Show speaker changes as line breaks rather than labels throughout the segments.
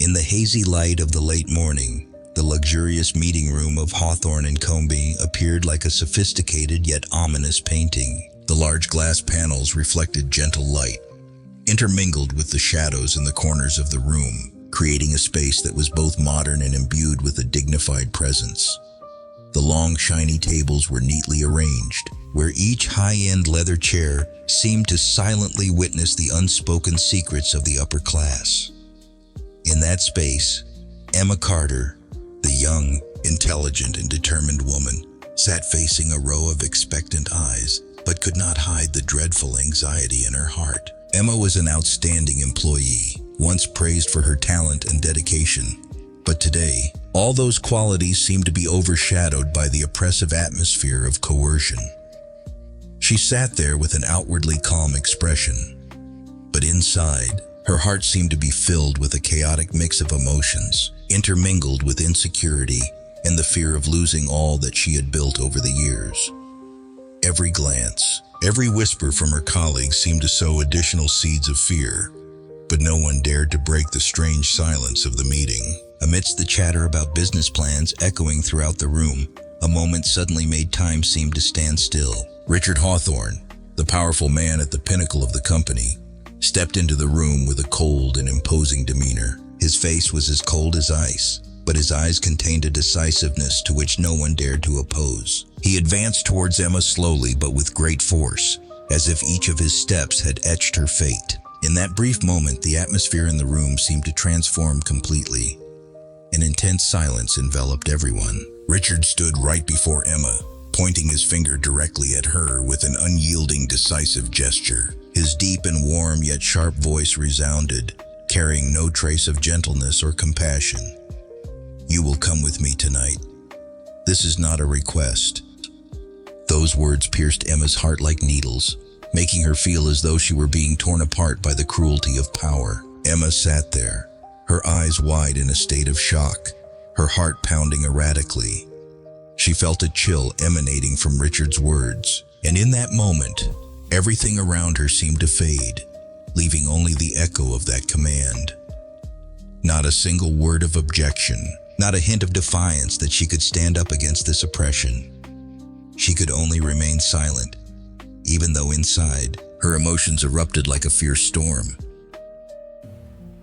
In the hazy light of the late morning, the luxurious meeting room of Hawthorne and Combe appeared like a sophisticated yet ominous painting. The large glass panels reflected gentle light, intermingled with the shadows in the corners of the room, creating a space that was both modern and imbued with a dignified presence. The long, shiny tables were neatly arranged, where each high-end leather chair seemed to silently witness the unspoken secrets of the upper class. In that space, Emma Carter, the young, intelligent, and determined woman, sat facing a row of expectant eyes, but could not hide the dreadful anxiety in her heart. Emma was an outstanding employee, once praised for her talent and dedication. But today, all those qualities seemed to be overshadowed by the oppressive atmosphere of coercion. She sat there with an outwardly calm expression, but inside, her heart seemed to be filled with a chaotic mix of emotions, intermingled with insecurity and the fear of losing all that she had built over the years. Every glance, every whisper from her colleagues seemed to sow additional seeds of fear, but no one dared to break the strange silence of the meeting. Amidst the chatter about business plans echoing throughout the room, a moment suddenly made time seem to stand still. Richard Hawthorne, the powerful man at the pinnacle of the company, stepped into the room with a cold and imposing demeanor. His face was as cold as ice, but his eyes contained a decisiveness to which no one dared to oppose. He advanced towards Emma slowly but with great force, as if each of his steps had etched her fate. In that brief moment, the atmosphere in the room seemed to transform completely. An intense silence enveloped everyone. Richard stood right before Emma, pointing his finger directly at her with an unyielding, decisive gesture. His deep and warm yet sharp voice resounded, carrying no trace of gentleness or compassion. "You will come with me tonight. This is not a request." Those words pierced Emma's heart like needles, making her feel as though she were being torn apart by the cruelty of power. Emma sat there, her eyes wide in a state of shock, her heart pounding erratically. She felt a chill emanating from Richard's words, and in that moment, everything around her seemed to fade, leaving only the echo of that command. Not a single word of objection, not a hint of defiance that she could stand up against this oppression. She could only remain silent, even though inside, her emotions erupted like a fierce storm.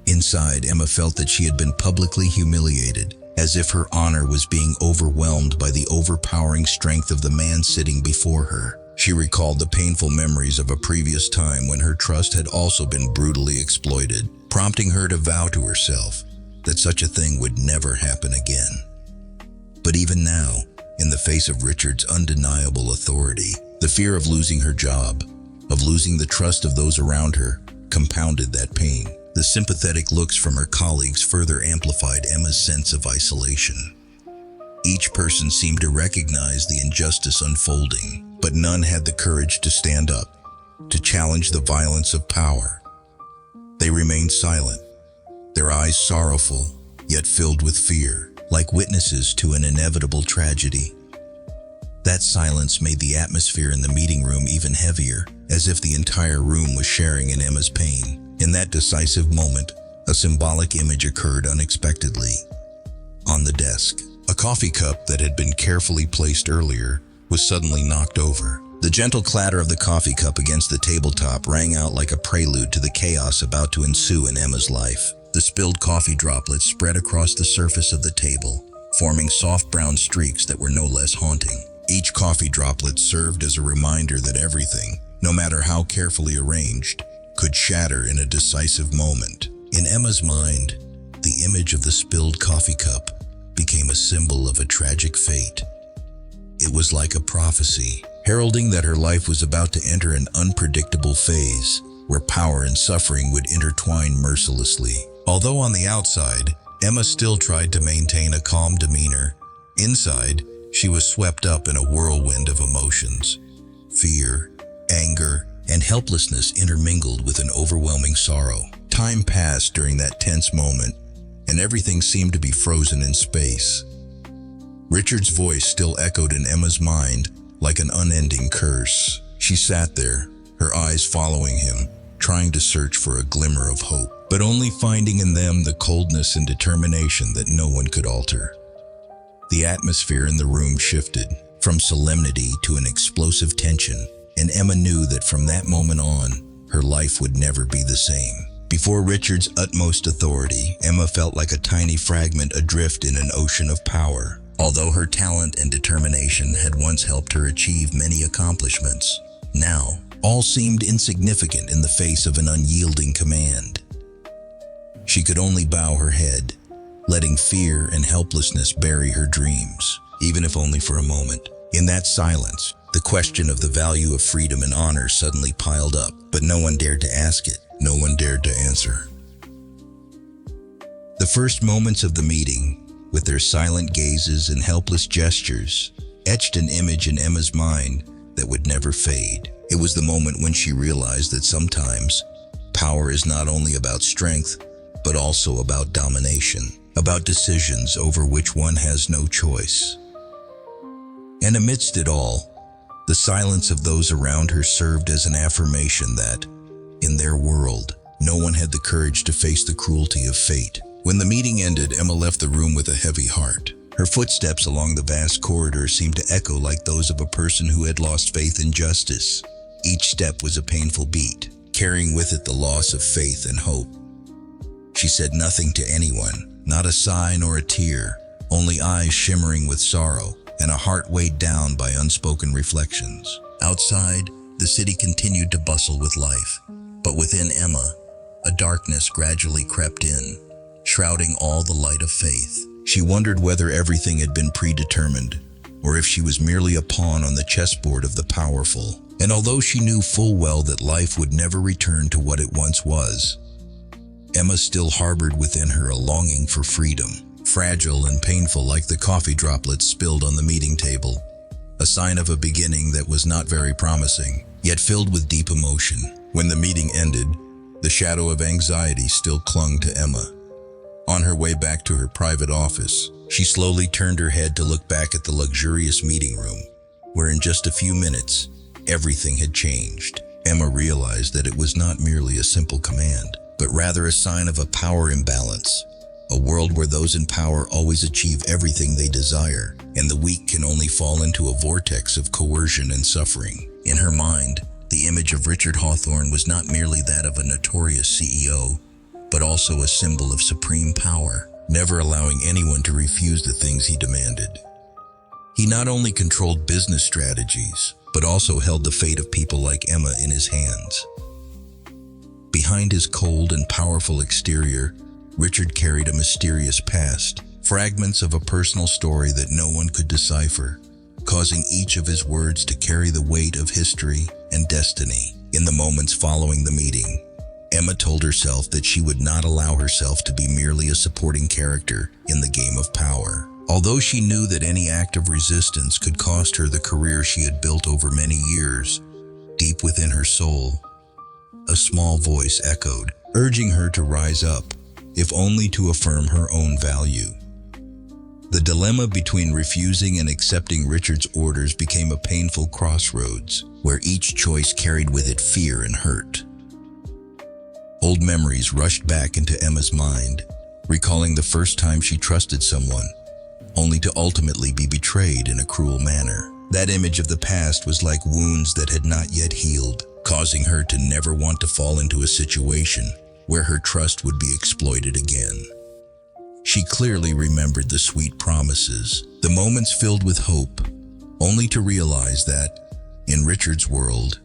Inside, Emma felt that she had been publicly humiliated, as if her honor was being overwhelmed by the overpowering strength of the man sitting before her. She recalled the painful memories of a previous time when her trust had also been brutally exploited, prompting her to vow to herself that such a thing would never happen again. But even now, in the face of Richard's undeniable authority, the fear of losing her job, of losing the trust of those around her, compounded that pain. The sympathetic looks from her colleagues further amplified Emma's sense of isolation. Each person seemed to recognize the injustice unfolding, but none had the courage to stand up, to challenge the violence of power. They remained silent, their eyes sorrowful, yet filled with fear, like witnesses to an inevitable tragedy. That silence made the atmosphere in the meeting room even heavier, as if the entire room was sharing in Emma's pain. In that decisive moment, a symbolic image occurred unexpectedly. On the desk, a coffee cup that had been carefully placed earlier was suddenly knocked over. The gentle clatter of the coffee cup against the tabletop rang out like a prelude to the chaos about to ensue in Emma's life. The spilled coffee droplets spread across the surface of the table, forming soft brown streaks that were no less haunting. Each coffee droplet served as a reminder that everything, no matter how carefully arranged, could shatter in a decisive moment. In Emma's mind, the image of the spilled coffee cup became a symbol of a tragic fate. It was like a prophecy, heralding that her life was about to enter an unpredictable phase where power and suffering would intertwine mercilessly. Although on the outside, Emma still tried to maintain a calm demeanor, inside, she was swept up in a whirlwind of emotions. Fear, anger, and helplessness intermingled with an overwhelming sorrow. Time passed during that tense moment, and everything seemed to be frozen in space. Richard's voice still echoed in Emma's mind like an unending curse. She sat there, her eyes following him, trying to search for a glimmer of hope. but only finding in them the coldness and determination that no one could alter. The atmosphere in the room shifted from solemnity to an explosive tension, and Emma knew that from that moment on, her life would never be the same. Before Richard's utmost authority, Emma felt like a tiny fragment adrift in an ocean of power. Although her talent and determination had once helped her achieve many accomplishments, now all seemed insignificant in the face of an unyielding command. She could only bow her head, letting fear and helplessness bury her dreams, even if only for a moment. In that silence, the question of the value of freedom and honor suddenly piled up, but no one dared to ask it. No one dared to answer. The first moments of the meeting, with their silent gazes and helpless gestures, etched an image in Emma's mind that would never fade. It was the moment when she realized that sometimes power is not only about strength, but also about domination, about decisions over which one has no choice. And amidst it all, the silence of those around her served as an affirmation that, in their world, no one had the courage to face the cruelty of fate. When the meeting ended, Emma left the room with a heavy heart. Her footsteps along the vast corridor seemed to echo like those of a person who had lost faith in justice. Each step was a painful beat, carrying with it the loss of faith and hope. She said nothing to anyone, not a sigh nor a tear, only eyes shimmering with sorrow and a heart weighed down by unspoken reflections. Outside, the city continued to bustle with life, but within Emma, a darkness gradually crept in, shrouding all the light of faith. She wondered whether everything had been predetermined, or if she was merely a pawn on the chessboard of the powerful. And although she knew full well that life would never return to what it once was, Emma still harbored within her a longing for freedom, fragile and painful like the coffee droplets spilled on the meeting table, a sign of a beginning that was not very promising, yet filled with deep emotion. When the meeting ended, the shadow of anxiety still clung to Emma. On her way back to her private office, she slowly turned her head to look back at the luxurious meeting room, where in just a few minutes, everything had changed. Emma realized that it was not merely a simple command, but rather a sign of a power imbalance, a world where those in power always achieve everything they desire, and the weak can only fall into a vortex of coercion and suffering. In her mind, the image of Richard Hawthorne was not merely that of a notorious CEO, but also a symbol of supreme power, never allowing anyone to refuse the things he demanded. He not only controlled business strategies, but also held the fate of people like Emma in his hands. Behind his cold and powerful exterior, Richard carried a mysterious past, fragments of a personal story that no one could decipher, causing each of his words to carry the weight of history and destiny. In the moments following the meeting, Emma told herself that she would not allow herself to be merely a supporting character in the game of power. Although she knew that any act of resistance could cost her the career she had built over many years, deep within her soul, a small voice echoed, urging her to rise up, if only to affirm her own value. The dilemma between refusing and accepting Richard's orders became a painful crossroads, where each choice carried with it fear and hurt. Old memories rushed back into Emma's mind, recalling the first time she trusted someone, only to ultimately be betrayed in a cruel manner. That image of the past was like wounds that had not yet healed, causing her to never want to fall into a situation where her trust would be exploited again. She clearly remembered the sweet promises, the moments filled with hope, only to realize that, in Richard's world,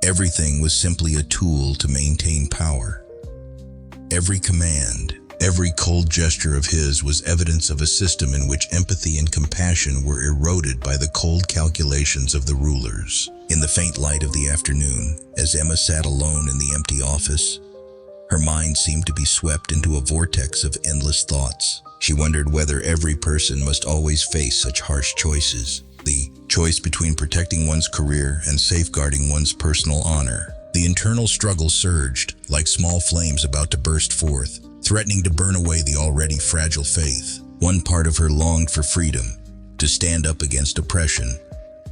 everything was simply a tool to maintain power. Every command, every cold gesture of his was evidence of a system in which empathy and compassion were eroded by the cold calculations of the rulers. In the faint light of the afternoon, as Emma sat alone in the empty office, her mind seemed to be swept into a vortex of endless thoughts. She wondered whether every person must always face such harsh choices. The choice between protecting one's career and safeguarding one's personal honor. The internal struggle surged, like small flames about to burst forth, threatening to burn away the already fragile faith. One part of her longed for freedom, to stand up against oppression,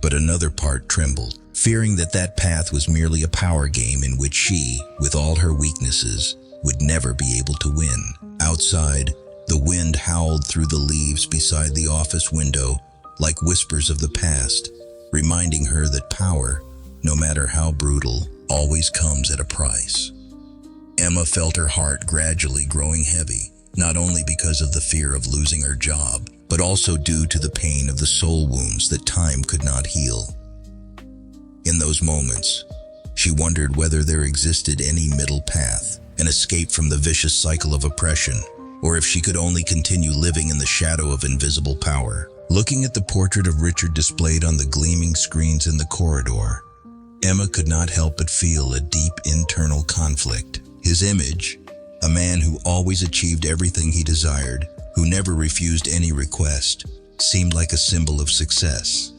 but another part trembled, fearing that that path was merely a power game in which she, with all her weaknesses, would never be able to win. Outside, the wind howled through the leaves beside the office window like whispers of the past, reminding her that power, no matter how brutal, always comes at a price. Emma felt her heart gradually growing heavy, not only because of the fear of losing her job, but also due to the pain of the soul wounds that time could not heal. In those moments, she wondered whether there existed any middle path, an escape from the vicious cycle of oppression, or if she could only continue living in the shadow of invisible power. Looking at the portrait of Richard displayed on the gleaming screens in the corridor, Emma could not help but feel a deep internal conflict. His image, a man who always achieved everything he desired, who never refused any request, seemed like a symbol of success.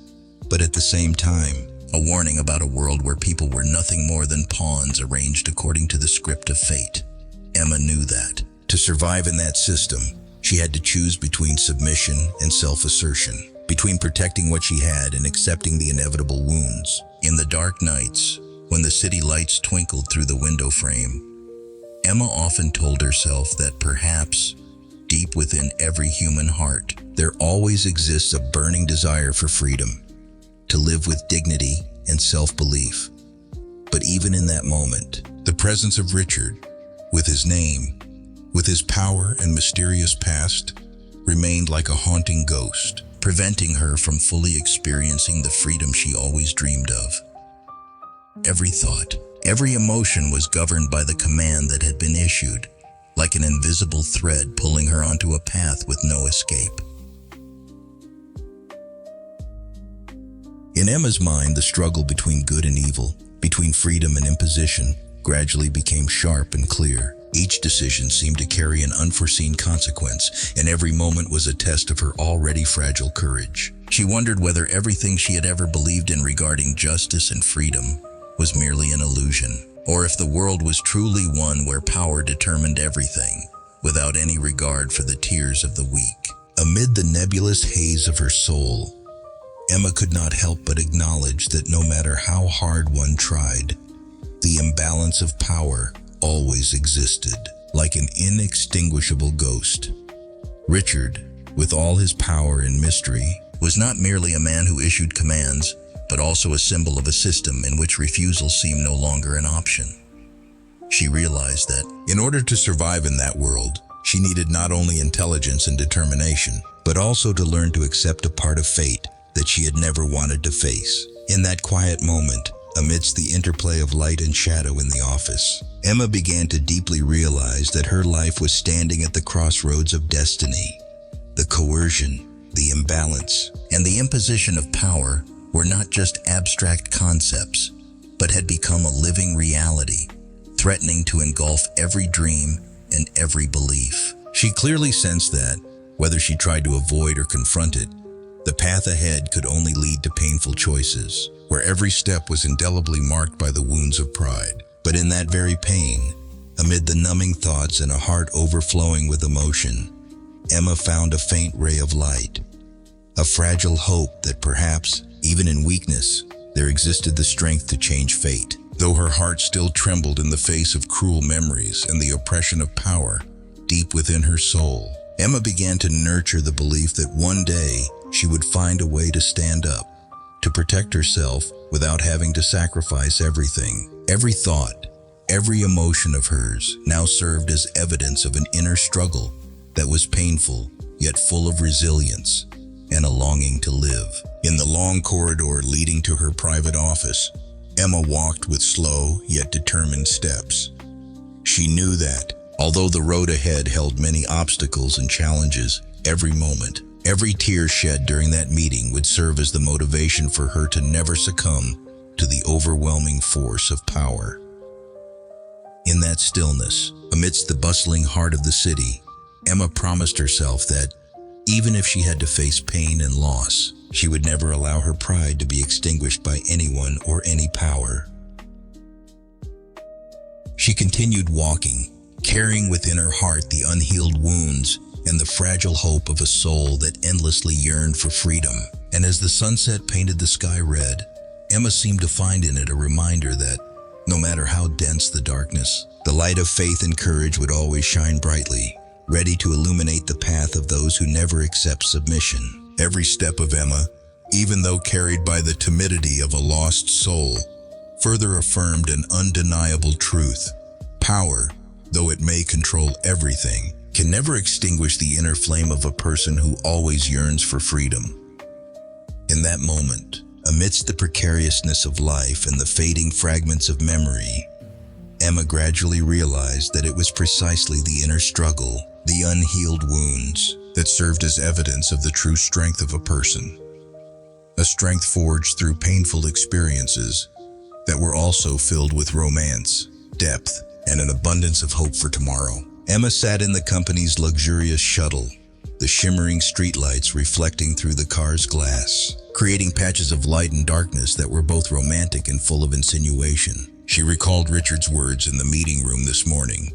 But at the same time, a warning about a world where people were nothing more than pawns arranged according to the script of fate. Emma knew that. To survive in that system, she had to choose between submission and self-assertion, between protecting what she had and accepting the inevitable wounds. In the dark nights, when the city lights twinkled through the window frame, Emma often told herself that perhaps, deep within every human heart, there always exists a burning desire for freedom, to live with dignity and self-belief. But even in that moment, the presence of Richard, with his name, with his power and mysterious past, remained like a haunting ghost, preventing her from fully experiencing the freedom she always dreamed of. Every thought, every emotion was governed by the command that had been issued, like an invisible thread pulling her onto a path with no escape. In Emma's mind, the struggle between good and evil, between freedom and imposition, gradually became sharp and clear. Each decision seemed to carry an unforeseen consequence, and every moment was a test of her already fragile courage. She wondered whether everything she had ever believed in regarding justice and freedom was merely an illusion, or if the world was truly one where power determined everything, without any regard for the tears of the weak. Amid the nebulous haze of her soul, Emma could not help but acknowledge that no matter how hard one tried, the imbalance of power always existed, like an inextinguishable ghost. Richard, with all his power and mystery, was not merely a man who issued commands, but also a symbol of a system in which refusal seemed no longer an option. She realized that, in order to survive in that world, she needed not only intelligence and determination, but also to learn to accept a part of fate that she had never wanted to face. In that quiet moment, amidst the interplay of light and shadow in the office, Emma began to deeply realize that her life was standing at the crossroads of destiny. The coercion, the imbalance, and the imposition of power were not just abstract concepts, but had become a living reality, threatening to engulf every dream and every belief. She clearly sensed that, whether she tried to avoid or confront it, the path ahead could only lead to painful choices, where every step was indelibly marked by the wounds of pride. But in that very pain, amid the numbing thoughts and a heart overflowing with emotion, Emma found a faint ray of light, a fragile hope that perhaps, even in weakness, there existed the strength to change fate. Though her heart still trembled in the face of cruel memories and the oppression of power deep within her soul, Emma began to nurture the belief that one day she would find a way to stand up, to protect herself without having to sacrifice everything. Every thought, every emotion of hers now served as evidence of an inner struggle that was painful yet full of resilience and a longing to live. In the long corridor leading to her private office, Emma walked with slow yet determined steps. She knew that, although the road ahead held many obstacles and challenges, every moment, every tear shed during that meeting would serve as the motivation for her to never succumb to the overwhelming force of power. In that stillness, amidst the bustling heart of the city, Emma promised herself that, even if she had to face pain and loss, she would never allow her pride to be extinguished by anyone or any power. She continued walking, carrying within her heart the unhealed wounds and the fragile hope of a soul that endlessly yearned for freedom. And as the sunset painted the sky red, Emma seemed to find in it a reminder that, no matter how dense the darkness, The light of faith and courage would always shine brightly, ready to illuminate the path of those who never accept submission. Every step of Emma, even though carried by the timidity of a lost soul, further affirmed an undeniable truth. Power, though it may control everything, can never extinguish the inner flame of a person who always yearns for freedom. In that moment, amidst the precariousness of life and the fading fragments of memory, Emma gradually realized that it was precisely the inner struggle, the unhealed wounds, that served as evidence of the true strength of a person. A strength forged through painful experiences that were also filled with romance, depth, and an abundance of hope for tomorrow. Emma sat in the company's luxurious shuttle, the shimmering streetlights reflecting through the car's glass, creating patches of light and darkness that were both romantic and full of insinuation. She recalled Richard's words in the meeting room this morning,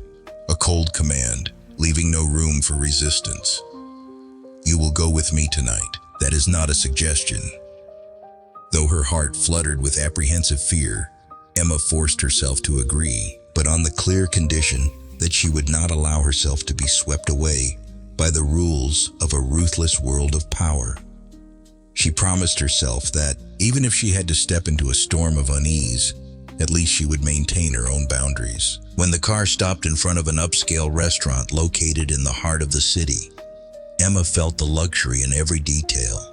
a cold command, leaving no room for resistance. "You will go with me tonight." That is not a suggestion. Though her heart fluttered with apprehensive fear, Emma forced herself to agree, but on the clear condition that she would not allow herself to be swept away by the rules of a ruthless world of power. She promised herself that, even if she had to step into a storm of unease, at least she would maintain her own boundaries. When the car stopped in front of an upscale restaurant located in the heart of the city, Emma felt the luxury in every detail.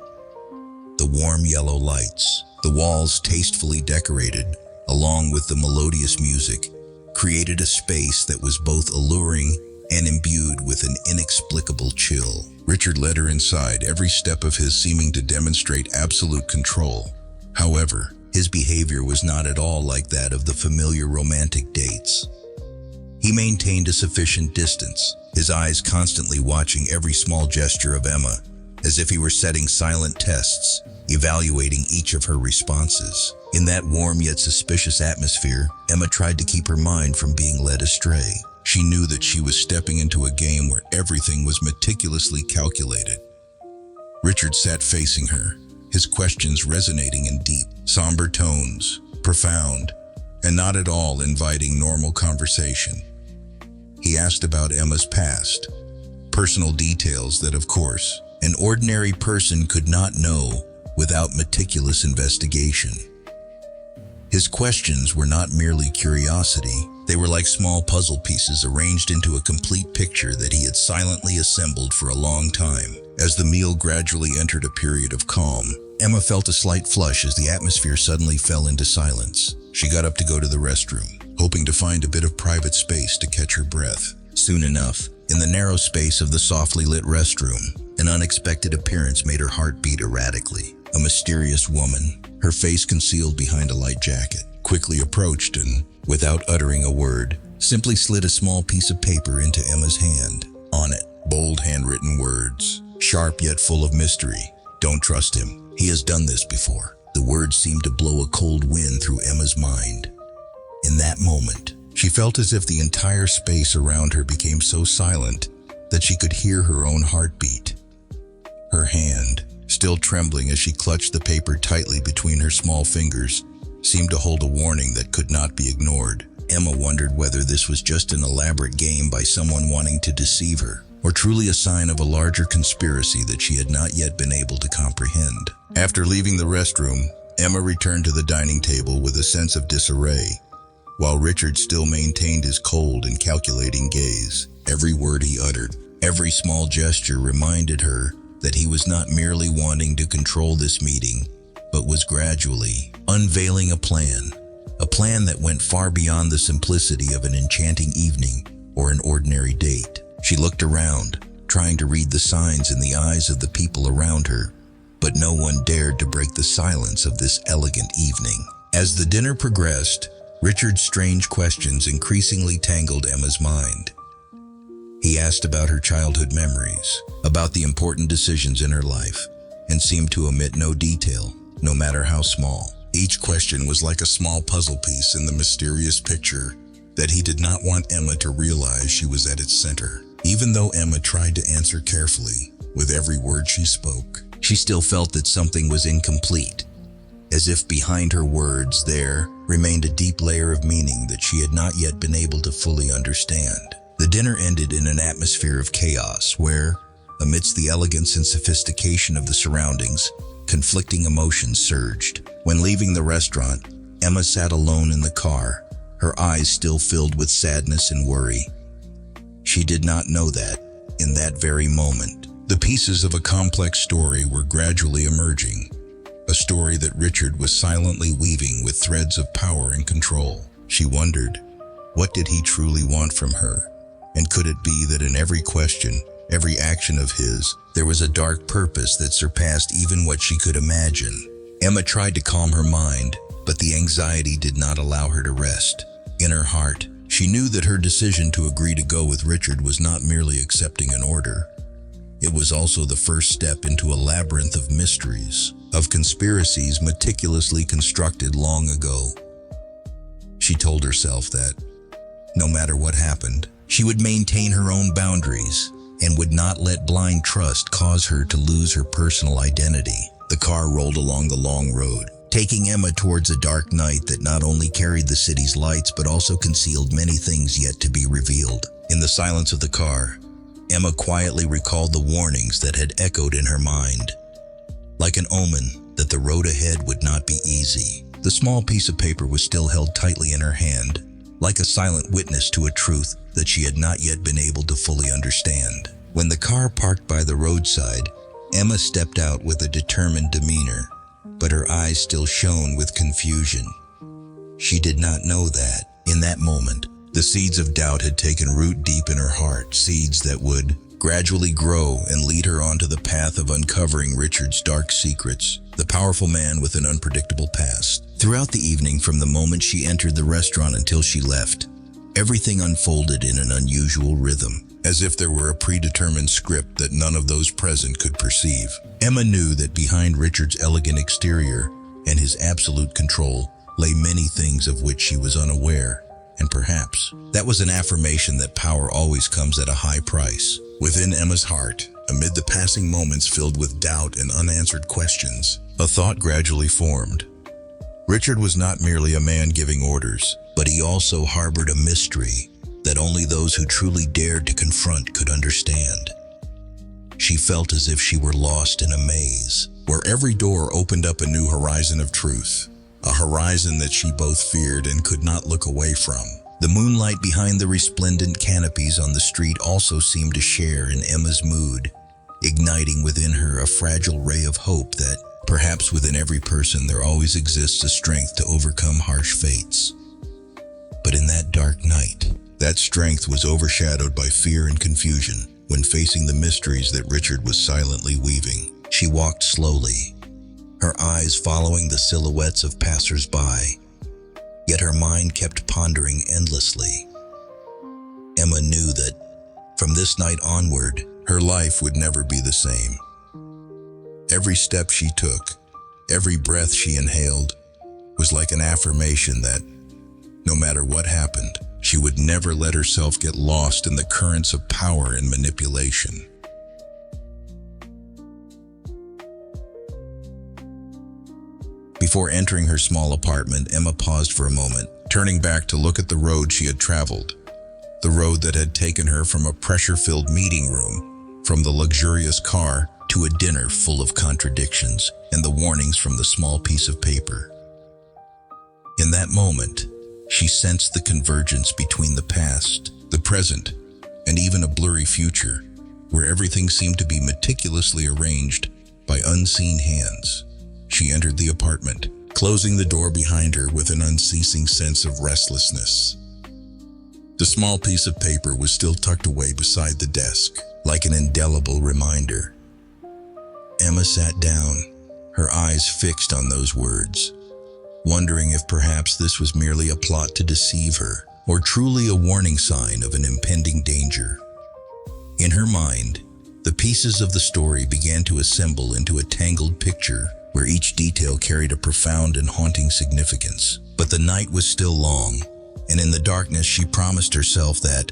The warm yellow lights, the walls tastefully decorated, along with the melodious music, created a space that was both alluring and imbued with an inexplicable chill. Richard led her inside, every step of his seeming to demonstrate absolute control. However, his behavior was not at all like that of the familiar romantic dates. He maintained a sufficient distance, his eyes constantly watching every small gesture of Emma, as if he were setting silent tests, evaluating each of her responses. In that warm yet suspicious atmosphere, Emma tried to keep her mind from being led astray. She knew that she was stepping into a game where everything was meticulously calculated. Richard sat facing her, his questions resonating in deep, somber tones, profound, and not at all inviting normal conversation. He asked about Emma's past, personal details that, of course, an ordinary person could not know without meticulous investigation. His questions were not merely curiosity, they were like small puzzle pieces arranged into a complete picture that he had silently assembled for a long time. As the meal gradually entered a period of calm, Emma felt a slight flush as the atmosphere suddenly fell into silence. She got up to go to the restroom, hoping to find a bit of private space to catch her breath. Soon enough, in the narrow space of the softly lit restroom, an unexpected appearance made her heart beat erratically. A mysterious woman, her face concealed behind a light jacket, quickly approached and, without uttering a word, simply slid a small piece of paper into Emma's hand. On it, bold handwritten words, sharp yet full of mystery. "Don't trust him. He has done this before." The words seemed to blow a cold wind through Emma's mind. In that moment, she felt as if the entire space around her became so silent that she could hear her own heartbeat. Her hand, still trembling as she clutched the paper tightly between her small fingers, seemed to hold a warning that could not be ignored. Emma wondered whether this was just an elaborate game by someone wanting to deceive her, or truly a sign of a larger conspiracy that she had not yet been able to comprehend. After leaving the restroom, Emma returned to the dining table with a sense of disarray, while Richard still maintained his cold and calculating gaze. Every word he uttered, every small gesture reminded her that he was not merely wanting to control this meeting, but was gradually unveiling a plan that went far beyond the simplicity of an enchanting evening or an ordinary date. She looked around, trying to read the signs in the eyes of the people around her, but no one dared to break the silence of this elegant evening. As the dinner progressed, Richard's strange questions increasingly tangled Emma's mind. He asked about her childhood memories, about the important decisions in her life, and seemed to omit no detail, no matter how small. Each question was like a small puzzle piece in the mysterious picture that he did not want Emma to realize she was at its center. Even though Emma tried to answer carefully, with every word she spoke, she still felt that something was incomplete. as if behind her words there remained a deep layer of meaning that she had not yet been able to fully understand. The dinner ended in an atmosphere of chaos where, amidst the elegance and sophistication of the surroundings, conflicting emotions surged. When leaving the restaurant, Emma sat alone in the car, her eyes still filled with sadness and worry. She did not know that, in that very moment, the pieces of a complex story were gradually emerging. A story that Richard was silently weaving with threads of power and control. She wondered, what did he truly want from her? And could it be that in every question, every action of his, there was a dark purpose that surpassed even what she could imagine? Emma tried to calm her mind, but the anxiety did not allow her to rest. In her heart, she knew that her decision to agree to go with Richard was not merely accepting an order. It was also the first step into a labyrinth of mysteries, of conspiracies meticulously constructed long ago. She told herself that, no matter what happened, she would maintain her own boundaries and would not let blind trust cause her to lose her personal identity. The car rolled along the long road, taking Emma towards a dark night that not only carried the city's lights but also concealed many things yet to be revealed. In the silence of the car, Emma quietly recalled the warnings that had echoed in her mind, like an omen that the road ahead would not be easy. The small piece of paper was still held tightly in her hand, like a silent witness to a truth that she had not yet been able to fully understand. When the car parked by the roadside, Emma stepped out with a determined demeanor, but her eyes still shone with confusion. She did not know that, in that moment, the seeds of doubt had taken root deep in her heart, seeds that would gradually grow and lead her onto the path of uncovering Richard's dark secrets, the powerful man with an unpredictable past. Throughout the evening, from the moment she entered the restaurant until she left, everything unfolded in an unusual rhythm, as if there were a predetermined script that none of those present could perceive. Emma knew that behind Richard's elegant exterior and his absolute control lay many things of which she was unaware, and perhaps that was an affirmation that power always comes at a high price. Within Emma's heart, amid the passing moments filled with doubt and unanswered questions, a thought gradually formed. Richard was not merely a man giving orders, but he also harbored a mystery that only those who truly dared to confront could understand. She felt as if she were lost in a maze, where every door opened up a new horizon of truth, a horizon that she both feared and could not look away from. The moonlight behind the resplendent canopies on the street also seemed to share in Emma's mood, igniting within her a fragile ray of hope that, perhaps within every person there always exists a strength to overcome harsh fates. But in that dark night, that strength was overshadowed by fear and confusion. When facing the mysteries that Richard was silently weaving, she walked slowly, her eyes following the silhouettes of passers-by, yet her mind kept pondering endlessly. Emma knew that, from this night onward, her life would never be the same. Every step she took, every breath she inhaled, was like an affirmation that, no matter what happened, she would never let herself get lost in the currents of power and manipulation. Before entering her small apartment, Emma paused for a moment, turning back to look at the road she had traveled. The road that had taken her from a pressure-filled meeting room, from the luxurious car to a dinner full of contradictions and the warnings from the small piece of paper. In that moment, she sensed the convergence between the past, the present, and even a blurry future, where everything seemed to be meticulously arranged by unseen hands. She entered the apartment, closing the door behind her with an unceasing sense of restlessness. The small piece of paper was still tucked away beside the desk, like an indelible reminder. Emma sat down, her eyes fixed on those words, wondering if perhaps this was merely a plot to deceive her, or truly a warning sign of an impending danger. In her mind, the pieces of the story began to assemble into a tangled picture where each detail carried a profound and haunting significance. But the night was still long, and in the darkness she promised herself that,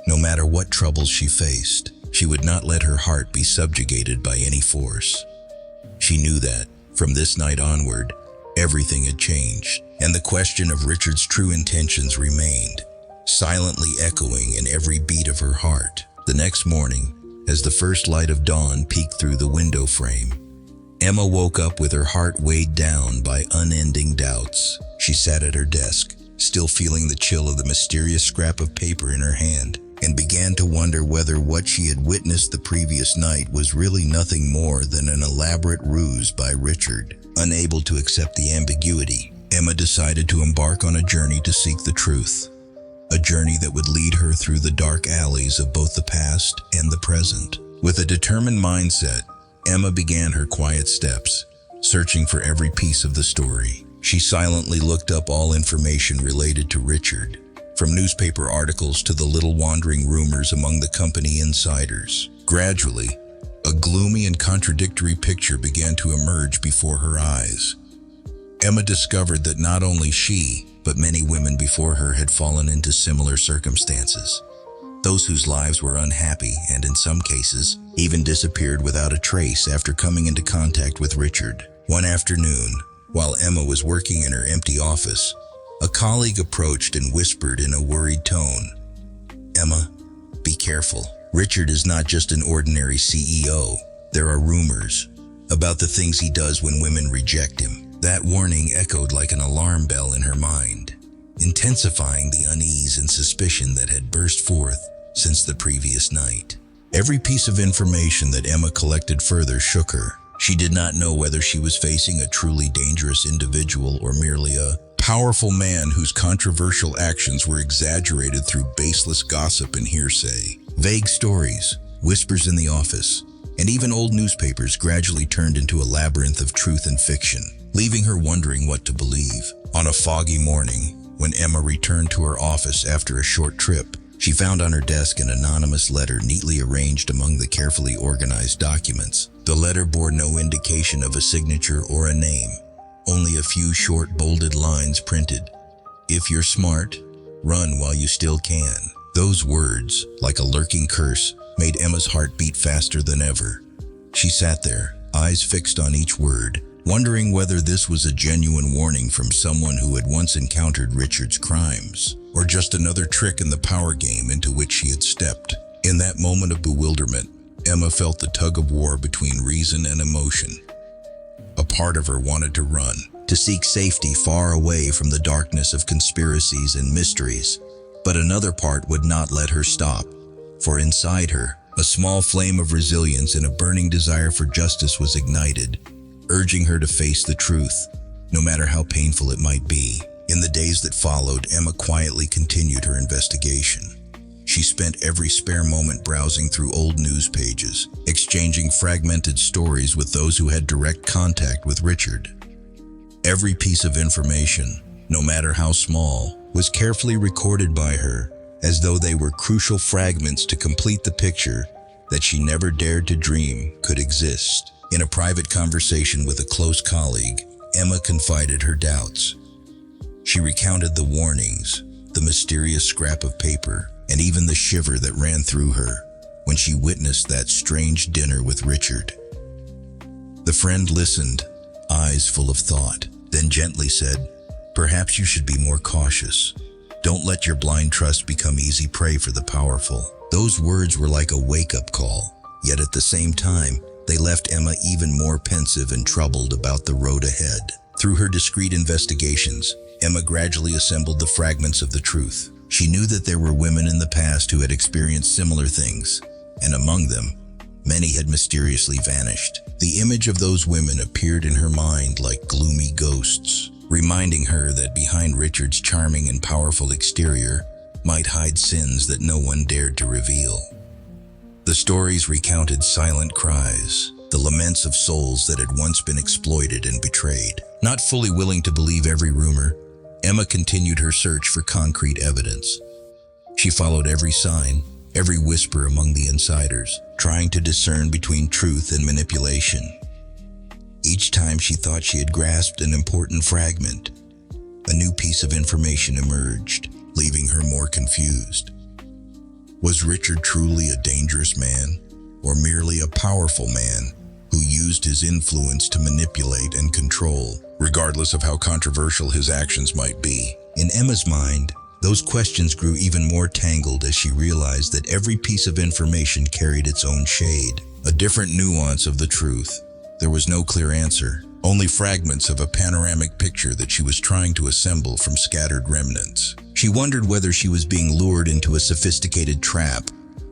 no matter what troubles she faced, she would not let her heart be subjugated by any force. She knew that, from this night onward, Everything had changed, and the question of Richard's true intentions remained, silently echoing in every beat of her heart. The next morning, as the first light of dawn peeked through the window frame, Emma woke up with her heart weighed down by unending doubts. She sat at her desk, still feeling the chill of the mysterious scrap of paper in her hand, and began to wonder whether what she had witnessed the previous night was really nothing more than an elaborate ruse by Richard. Unable to accept the ambiguity, Emma decided to embark on a journey to seek the truth. A journey that would lead her through the dark alleys of both the past and the present. With a determined mindset, Emma began her quiet steps, searching for every piece of the story. She silently looked up all information related to Richard, from newspaper articles to the little wandering rumors among the company insiders. Gradually, a gloomy and contradictory picture began to emerge before her eyes. Emma discovered that not only she, but many women before her had fallen into similar circumstances. Those whose lives were unhappy and, in some cases, even disappeared without a trace after coming into contact with Richard. One afternoon, while Emma was working in her empty office, a colleague approached and whispered in a worried tone, "Emma, be careful. Richard is not just an ordinary CEO. There are rumors about the things he does when women reject him." That warning echoed like an alarm bell in her mind, intensifying the unease and suspicion that had burst forth since the previous night. Every piece of information that Emma collected further shook her. She did not know whether she was facing a truly dangerous individual or merely a powerful man whose controversial actions were exaggerated through baseless gossip and hearsay. Vague stories, whispers in the office, and even old newspapers gradually turned into a labyrinth of truth and fiction, leaving her wondering what to believe. On a foggy morning, when Emma returned to her office after a short trip, she found on her desk an anonymous letter neatly arranged among the carefully organized documents. The letter bore no indication of a signature or a name, only a few short bolded lines printed. "If you're smart, run while you still can." Those words, like a lurking curse, made Emma's heart beat faster than ever. She sat there, eyes fixed on each word, wondering whether this was a genuine warning from someone who had once encountered Richard's crimes, or just another trick in the power game into which she had stepped. In that moment of bewilderment, Emma felt the tug-of-war between reason and emotion. A part of her wanted to run, to seek safety far away from the darkness of conspiracies and mysteries, but another part would not let her stop, for inside her, a small flame of resilience and a burning desire for justice was ignited, urging her to face the truth, no matter how painful it might be. In the days that followed, Emma quietly continued her investigation. She spent every spare moment browsing through old news pages, exchanging fragmented stories with those who had direct contact with Richard. Every piece of information, no matter how small, was carefully recorded by her, as though they were crucial fragments to complete the picture that she never dared to dream could exist. In a private conversation with a close colleague, Emma confided her doubts. She recounted the warnings, the mysterious scrap of paper, and even the shiver that ran through her when she witnessed that strange dinner with Richard. The friend listened, eyes full of thought, then gently said, "Perhaps you should be more cautious. Don't let your blind trust become easy prey for the powerful." Those words were like a wake-up call, yet at the same time, they left Emma even more pensive and troubled about the road ahead. Through her discreet investigations, Emma gradually assembled the fragments of the truth. She knew that there were women in the past who had experienced similar things, and among them, many had mysteriously vanished. The image of those women appeared in her mind like gloomy ghosts, reminding her that behind Richard's charming and powerful exterior might hide sins that no one dared to reveal. The stories recounted silent cries, the laments of souls that had once been exploited and betrayed. Not fully willing to believe every rumor, Emma continued her search for concrete evidence. She followed every sign, every whisper among the insiders, trying to discern between truth and manipulation. Each time she thought she had grasped an important fragment, a new piece of information emerged, leaving her more confused. Was Richard truly a dangerous man, or merely a powerful man who used used his influence to manipulate and control, regardless of how controversial his actions might be. In Emma's mind, those questions grew even more tangled as she realized that every piece of information carried its own shade, a different nuance of the truth. There was no clear answer, only fragments of a panoramic picture that she was trying to assemble from scattered remnants. She wondered whether she was being lured into a sophisticated trap,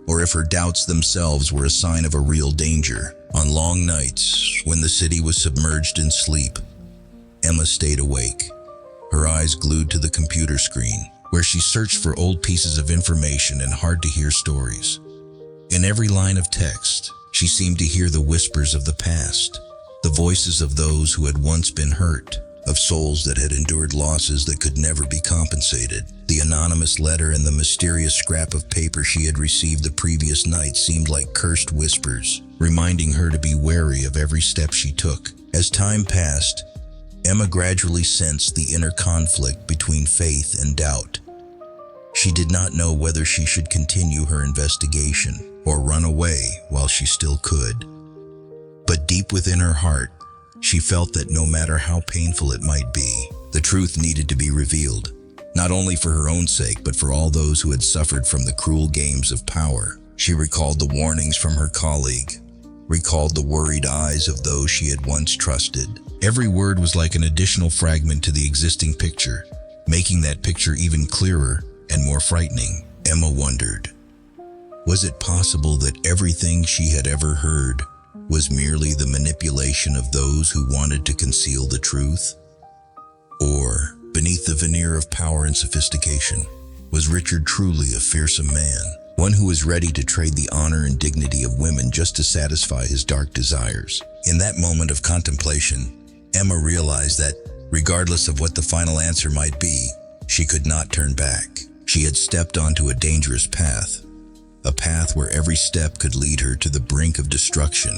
or if her doubts themselves were a sign of a real danger. On long nights, when the city was submerged in sleep, Emma stayed awake, her eyes glued to the computer screen, where she searched for old pieces of information and hard-to-hear stories. In every line of text, she seemed to hear the whispers of the past, the voices of those who had once been hurt, of souls that had endured losses that could never be compensated. The anonymous letter and the mysterious scrap of paper she had received the previous night seemed like cursed whispers, reminding her to be wary of every step she took. As time passed, Emma gradually sensed the inner conflict between faith and doubt. She did not know whether she should continue her investigation or run away while she still could. But deep within her heart, she felt that no matter how painful it might be, the truth needed to be revealed, not only for her own sake, but for all those who had suffered from the cruel games of power. She recalled the warnings from her colleague, recalled the worried eyes of those she had once trusted. Every word was like an additional fragment to the existing picture, making that picture even clearer and more frightening. Emma wondered, was it possible that everything she had ever heard was merely the manipulation of those who wanted to conceal the truth? Or, beneath the veneer of power and sophistication, was Richard truly a fearsome man, one who was ready to trade the honor and dignity of women just to satisfy his dark desires? In that moment of contemplation, Emma realized that, regardless of what the final answer might be, she could not turn back. She had stepped onto a dangerous path, a path where every step could lead her to the brink of destruction.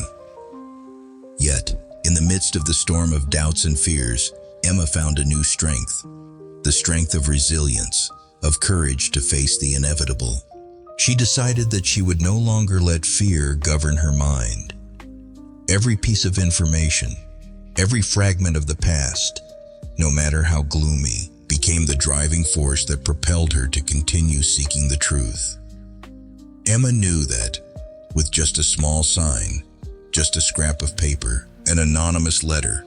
Yet, in the midst of the storm of doubts and fears, Emma found a new strength, the strength of resilience, of courage to face the inevitable. She decided that she would no longer let fear govern her mind. Every piece of information, every fragment of the past, no matter how gloomy, became the driving force that propelled her to continue seeking the truth. Emma knew that, with just a small sign, just a scrap of paper, an anonymous letter,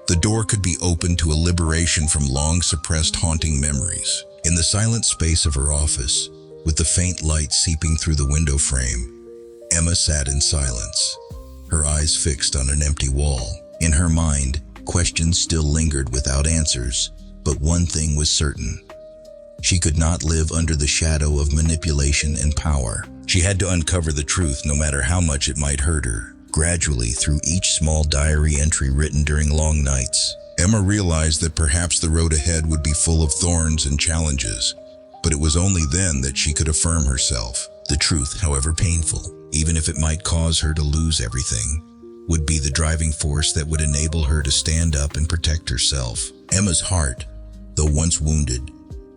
the door could be opened to a liberation from long-suppressed haunting memories. In the silent space of her office, with the faint light seeping through the window frame, Emma sat in silence, her eyes fixed on an empty wall. In her mind, questions still lingered without answers, but one thing was certain. She could not live under the shadow of manipulation and power. She had to uncover the truth no matter how much it might hurt her. Gradually, through each small diary entry written during long nights, Emma realized that perhaps the road ahead would be full of thorns and challenges, but it was only then that she could affirm herself. The truth, however painful, even if it might cause her to lose everything, would be the driving force that would enable her to stand up and protect herself. Emma's heart, though once wounded,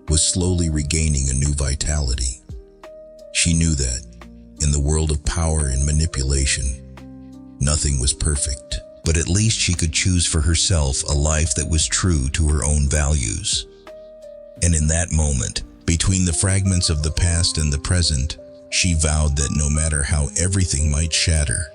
was slowly regaining a new vitality. She knew that, in the world of power and manipulation, nothing was perfect, but at least she could choose for herself a life that was true to her own values. And in that moment, between the fragments of the past and the present, she vowed that no matter how everything might shatter,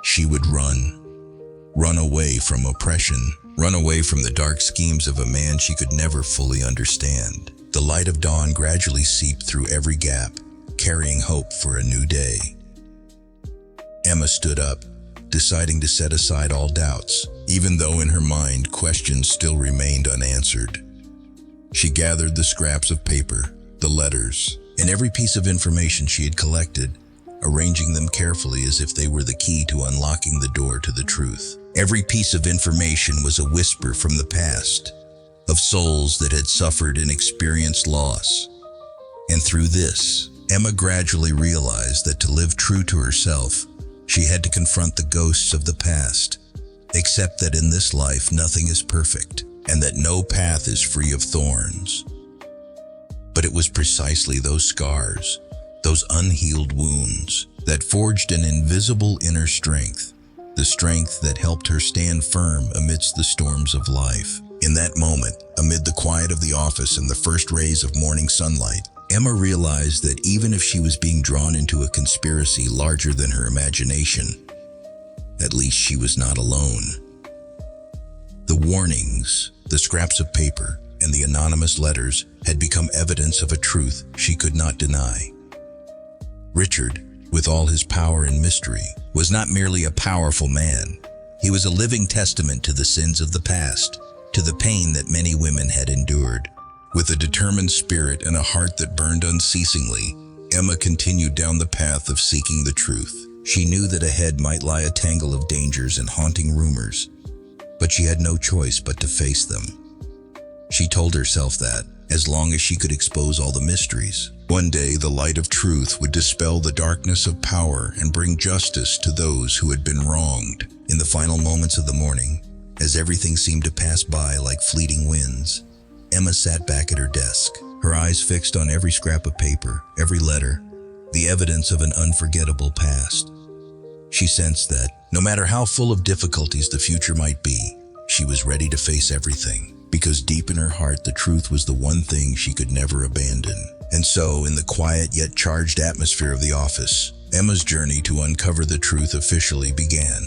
she would run away from oppression, run away from the dark schemes of a man she could never fully understand. The light of dawn gradually seeped through every gap, carrying hope for a new day. Emma stood up, deciding to set aside all doubts, even though in her mind questions still remained unanswered. She gathered the scraps of paper, the letters, and every piece of information she had collected, arranging them carefully as if they were the key to unlocking the door to the truth. Every piece of information was a whisper from the past, of souls that had suffered and experienced loss. And through this, Emma gradually realized that to live true to herself, she had to confront the ghosts of the past, accept that in this life nothing is perfect, and that no path is free of thorns. But it was precisely those scars, those unhealed wounds, that forged an invisible inner strength, the strength that helped her stand firm amidst the storms of life. In that moment, amid the quiet of the office and the first rays of morning sunlight, Emma realized that even if she was being drawn into a conspiracy larger than her imagination, at least she was not alone. The warnings, the scraps of paper, and the anonymous letters had become evidence of a truth she could not deny. Richard, with all his power and mystery, was not merely a powerful man. He was a living testament to the sins of the past, to the pain that many women had endured. With a determined spirit and a heart that burned unceasingly, Emma continued down the path of seeking the truth. She knew that ahead might lie a tangle of dangers and haunting rumors, but she had no choice but to face them. She told herself that, as long as she could expose all the mysteries, one day the light of truth would dispel the darkness of power and bring justice to those who had been wronged. In the final moments of the morning, as everything seemed to pass by like fleeting winds, Emma sat back at her desk, her eyes fixed on every scrap of paper, every letter, the evidence of an unforgettable past. She sensed that, no matter how full of difficulties the future might be, she was ready to face everything, because deep in her heart the truth was the one thing she could never abandon. And so, in the quiet yet charged atmosphere of the office, Emma's journey to uncover the truth officially began.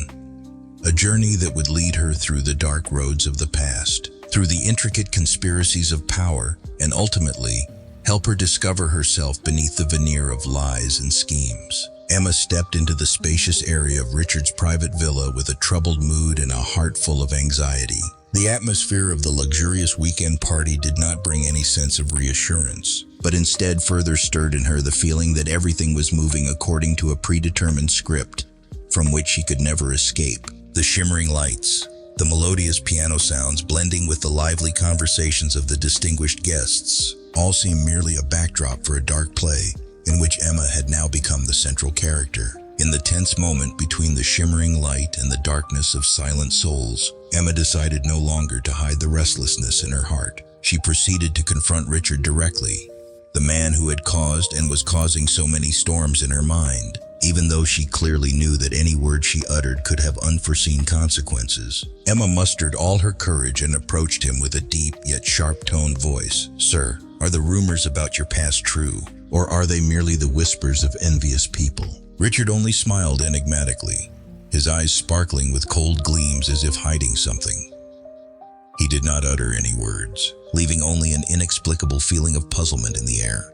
A journey that would lead her through the dark roads of the past, through the intricate conspiracies of power, and ultimately, help her discover herself beneath the veneer of lies and schemes. Emma stepped into the spacious area of Richard's private villa with a troubled mood and a heart full of anxiety. The atmosphere of the luxurious weekend party did not bring any sense of reassurance, but instead further stirred in her the feeling that everything was moving according to a predetermined script, from which she could never escape. The shimmering lights, the melodious piano sounds blending with the lively conversations of the distinguished guests, all seemed merely a backdrop for a dark play in which Emma had now become the central character. In the tense moment between the shimmering light and the darkness of silent souls, Emma decided no longer to hide the restlessness in her heart. She proceeded to confront Richard directly, the man who had caused and was causing so many storms in her mind, even though she clearly knew that any word she uttered could have unforeseen consequences. Emma mustered all her courage and approached him with a deep yet sharp-toned voice. "Sir, are the rumors about your past true, or are they merely the whispers of envious people?" Richard only smiled enigmatically, his eyes sparkling with cold gleams as if hiding something. He did not utter any words, leaving only an inexplicable feeling of puzzlement in the air.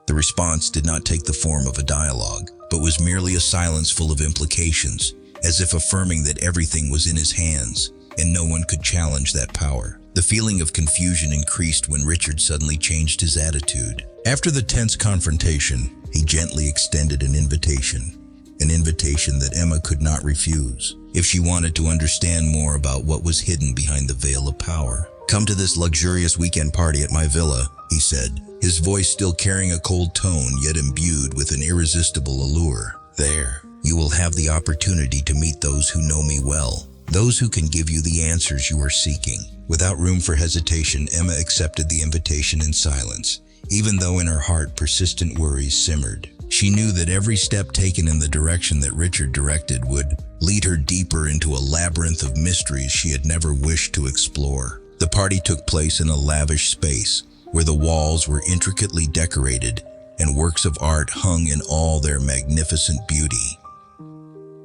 The response did not take the form of a dialogue, but was merely a silence full of implications, as if affirming that everything was in his hands, and no one could challenge that power. The feeling of confusion increased when Richard suddenly changed his attitude. After the tense confrontation, he gently extended an invitation that Emma could not refuse, if she wanted to understand more about what was hidden behind the veil of power. "Come to this luxurious weekend party at my villa," he said, his voice still carrying a cold tone yet imbued with an irresistible allure. "There, you will have the opportunity to meet those who know me well, those who can give you the answers you are seeking." Without room for hesitation, Emma accepted the invitation in silence, even though in her heart persistent worries simmered. She knew that every step taken in the direction that Richard directed would lead her deeper into a labyrinth of mysteries she had never wished to explore. The party took place in a lavish space, where the walls were intricately decorated and works of art hung in all their magnificent beauty.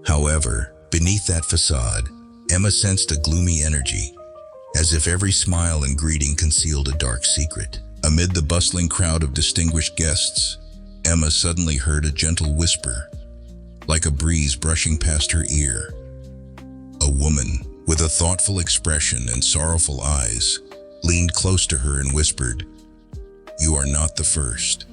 However, beneath that facade, Emma sensed a gloomy energy, as if every smile and greeting concealed a dark secret. Amid the bustling crowd of distinguished guests, Emma suddenly heard a gentle whisper, like a breeze brushing past her ear. A woman, with a thoughtful expression and sorrowful eyes, leaned close to her and whispered, "You are not the first,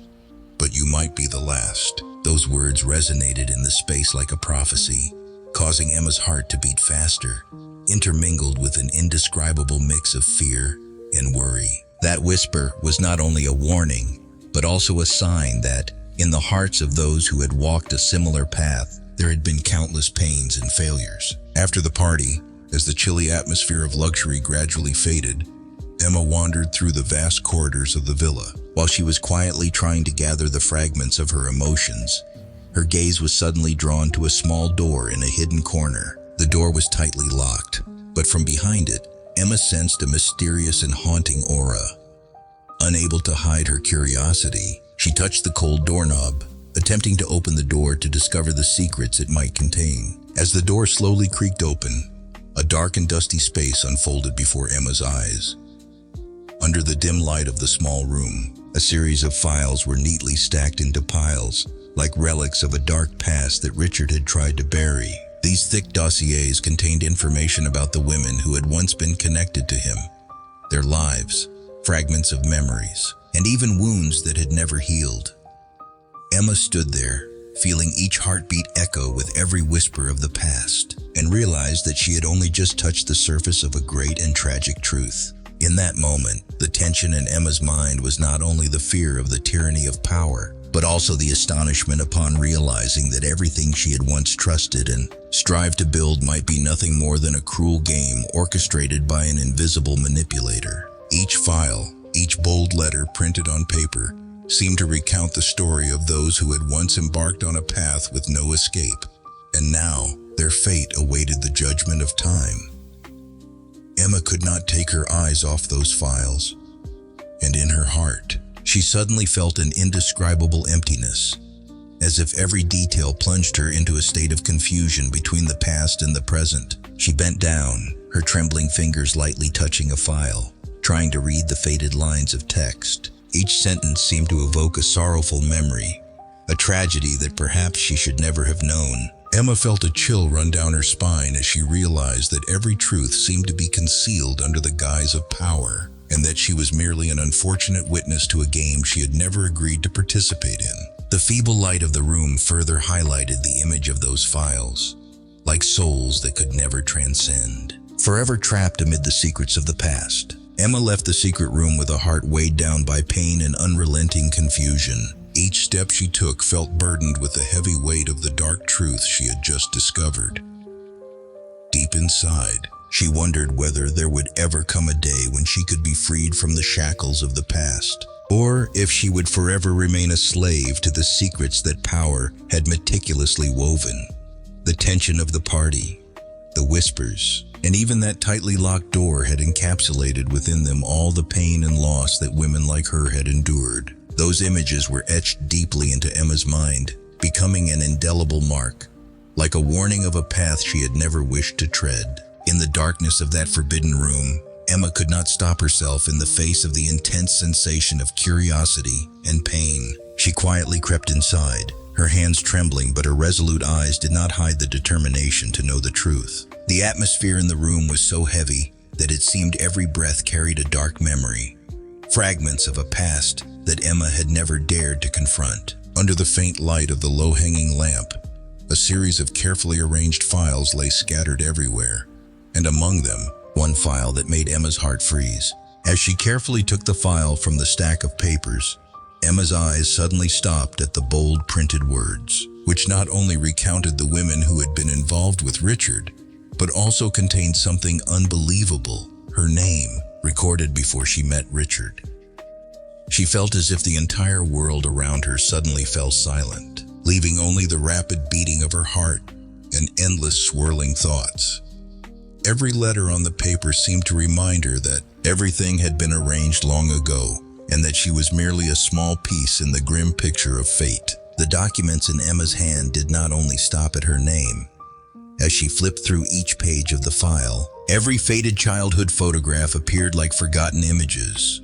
but you might be the last." Those words resonated in the space like a prophecy, causing Emma's heart to beat faster, intermingled with an indescribable mix of fear and worry. That whisper was not only a warning, but also a sign that, in the hearts of those who had walked a similar path, there had been countless pains and failures. After the party, as the chilly atmosphere of luxury gradually faded, Emma wandered through the vast corridors of the villa. While she was quietly trying to gather the fragments of her emotions, her gaze was suddenly drawn to a small door in a hidden corner. The door was tightly locked, but from behind it, Emma sensed a mysterious and haunting aura. Unable to hide her curiosity, she touched the cold doorknob, attempting to open the door to discover the secrets it might contain. As the door slowly creaked open, a dark and dusty space unfolded before Emma's eyes. Under the dim light of the small room, a series of files were neatly stacked into piles, like relics of a dark past that Richard had tried to bury. These thick dossiers contained information about the women who had once been connected to him, their lives, fragments of memories, and even wounds that had never healed. Emma stood there, feeling each heartbeat echo with every whisper of the past, and realized that she had only just touched the surface of a great and tragic truth. In that moment, the tension in Emma's mind was not only the fear of the tyranny of power, but also the astonishment upon realizing that everything she had once trusted and strived to build might be nothing more than a cruel game orchestrated by an invisible manipulator. Each file, each bold letter printed on paper, seemed to recount the story of those who had once embarked on a path with no escape, and now their fate awaited the judgment of time. Emma could not take her eyes off those files, and in her heart, she suddenly felt an indescribable emptiness, as if every detail plunged her into a state of confusion between the past and the present. She bent down, her trembling fingers lightly touching a file, trying to read the faded lines of text. Each sentence seemed to evoke a sorrowful memory, a tragedy that perhaps she should never have known. Emma felt a chill run down her spine as she realized that every truth seemed to be concealed under the guise of power, and that she was merely an unfortunate witness to a game she had never agreed to participate in. The feeble light of the room further highlighted the image of those files, like souls that could never transcend. Forever trapped amid the secrets of the past, Emma left the secret room with a heart weighed down by pain and unrelenting confusion. Each step she took felt burdened with the heavy weight of the dark truth she had just discovered. Deep inside, she wondered whether there would ever come a day when she could be freed from the shackles of the past, or if she would forever remain a slave to the secrets that power had meticulously woven. The tension of the party, the whispers, and even that tightly locked door had encapsulated within them all the pain and loss that women like her had endured. Those images were etched deeply into Emma's mind, becoming an indelible mark, like a warning of a path she had never wished to tread. In the darkness of that forbidden room, Emma could not stop herself in the face of the intense sensation of curiosity and pain. She quietly crept inside, her hands trembling, but her resolute eyes did not hide the determination to know the truth. The atmosphere in the room was so heavy that it seemed every breath carried a dark memory, fragments of a past that Emma had never dared to confront. Under the faint light of the low-hanging lamp, a series of carefully arranged files lay scattered everywhere, and among them, one file that made Emma's heart freeze. As she carefully took the file from the stack of papers, Emma's eyes suddenly stopped at the bold printed words, which not only recounted the women who had been involved with Richard, but also contained something unbelievable: her name, recorded before she met Richard. She felt as if the entire world around her suddenly fell silent, leaving only the rapid beating of her heart and endless swirling thoughts. Every letter on the paper seemed to remind her that everything had been arranged long ago, and that she was merely a small piece in the grim picture of fate. The documents in Emma's hand did not only stop at her name. As she flipped through each page of the file, every faded childhood photograph appeared like forgotten images.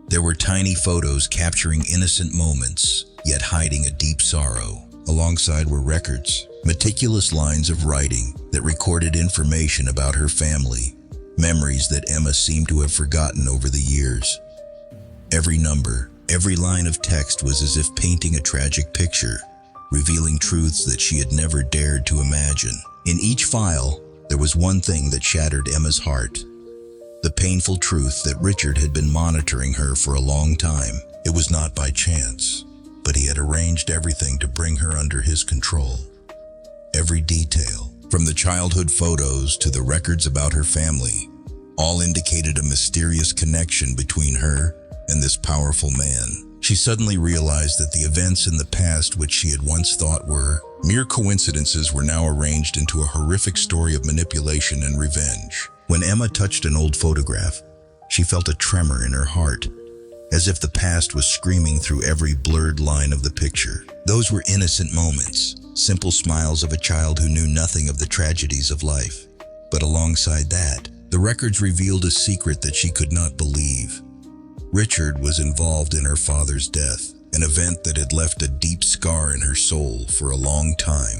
There were tiny photos capturing innocent moments, yet hiding a deep sorrow. Alongside were records, meticulous lines of writing that recorded information about her family, memories that Emma seemed to have forgotten over the years. Every number, every line of text was as if painting a tragic picture, revealing truths that she had never dared to imagine. In each file, there was one thing that shattered Emma's heart: the painful truth that Richard had been monitoring her for a long time. It was not by chance, but he had arranged everything to bring her under his control. Every detail, from the childhood photos to the records about her family, all indicated a mysterious connection between her and this powerful man. She She suddenly realized that the events in the past which she had once thought were mere coincidences were now arranged into a horrific story of manipulation and revenge. When Emma touched an old photograph, she felt a tremor in her heart, as if the past was screaming through every blurred line of the picture. Those were innocent moments, simple smiles of a child who knew nothing of the tragedies of life. But alongside that, the records revealed a secret that she could not believe. Richard was involved in her father's death, an event that had left a deep scar in her soul for a long time.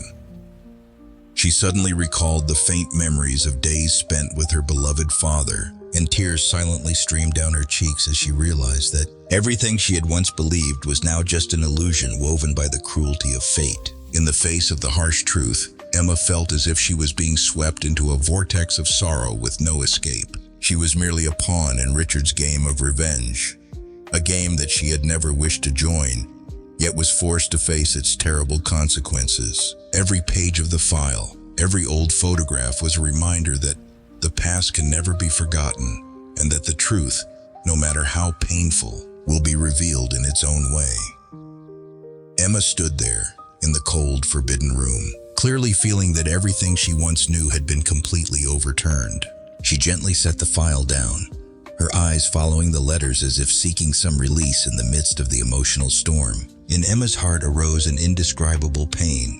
She suddenly recalled the faint memories of days spent with her beloved father, and tears silently streamed down her cheeks as she realized that everything she had once believed was now just an illusion woven by the cruelty of fate. In the face of the harsh truth, Emma felt as if she was being swept into a vortex of sorrow with no escape. She was merely a pawn in Richard's game of revenge, a game that she had never wished to join, yet was forced to face its terrible consequences. Every page of the file, every old photograph was a reminder that the past can never be forgotten, and that the truth, no matter how painful, will be revealed in its own way. Emma stood there, in the cold, forbidden room, clearly feeling that everything she once knew had been completely overturned. She gently set the file down, her eyes following the letters as if seeking some release in the midst of the emotional storm. In Emma's heart arose an indescribable pain,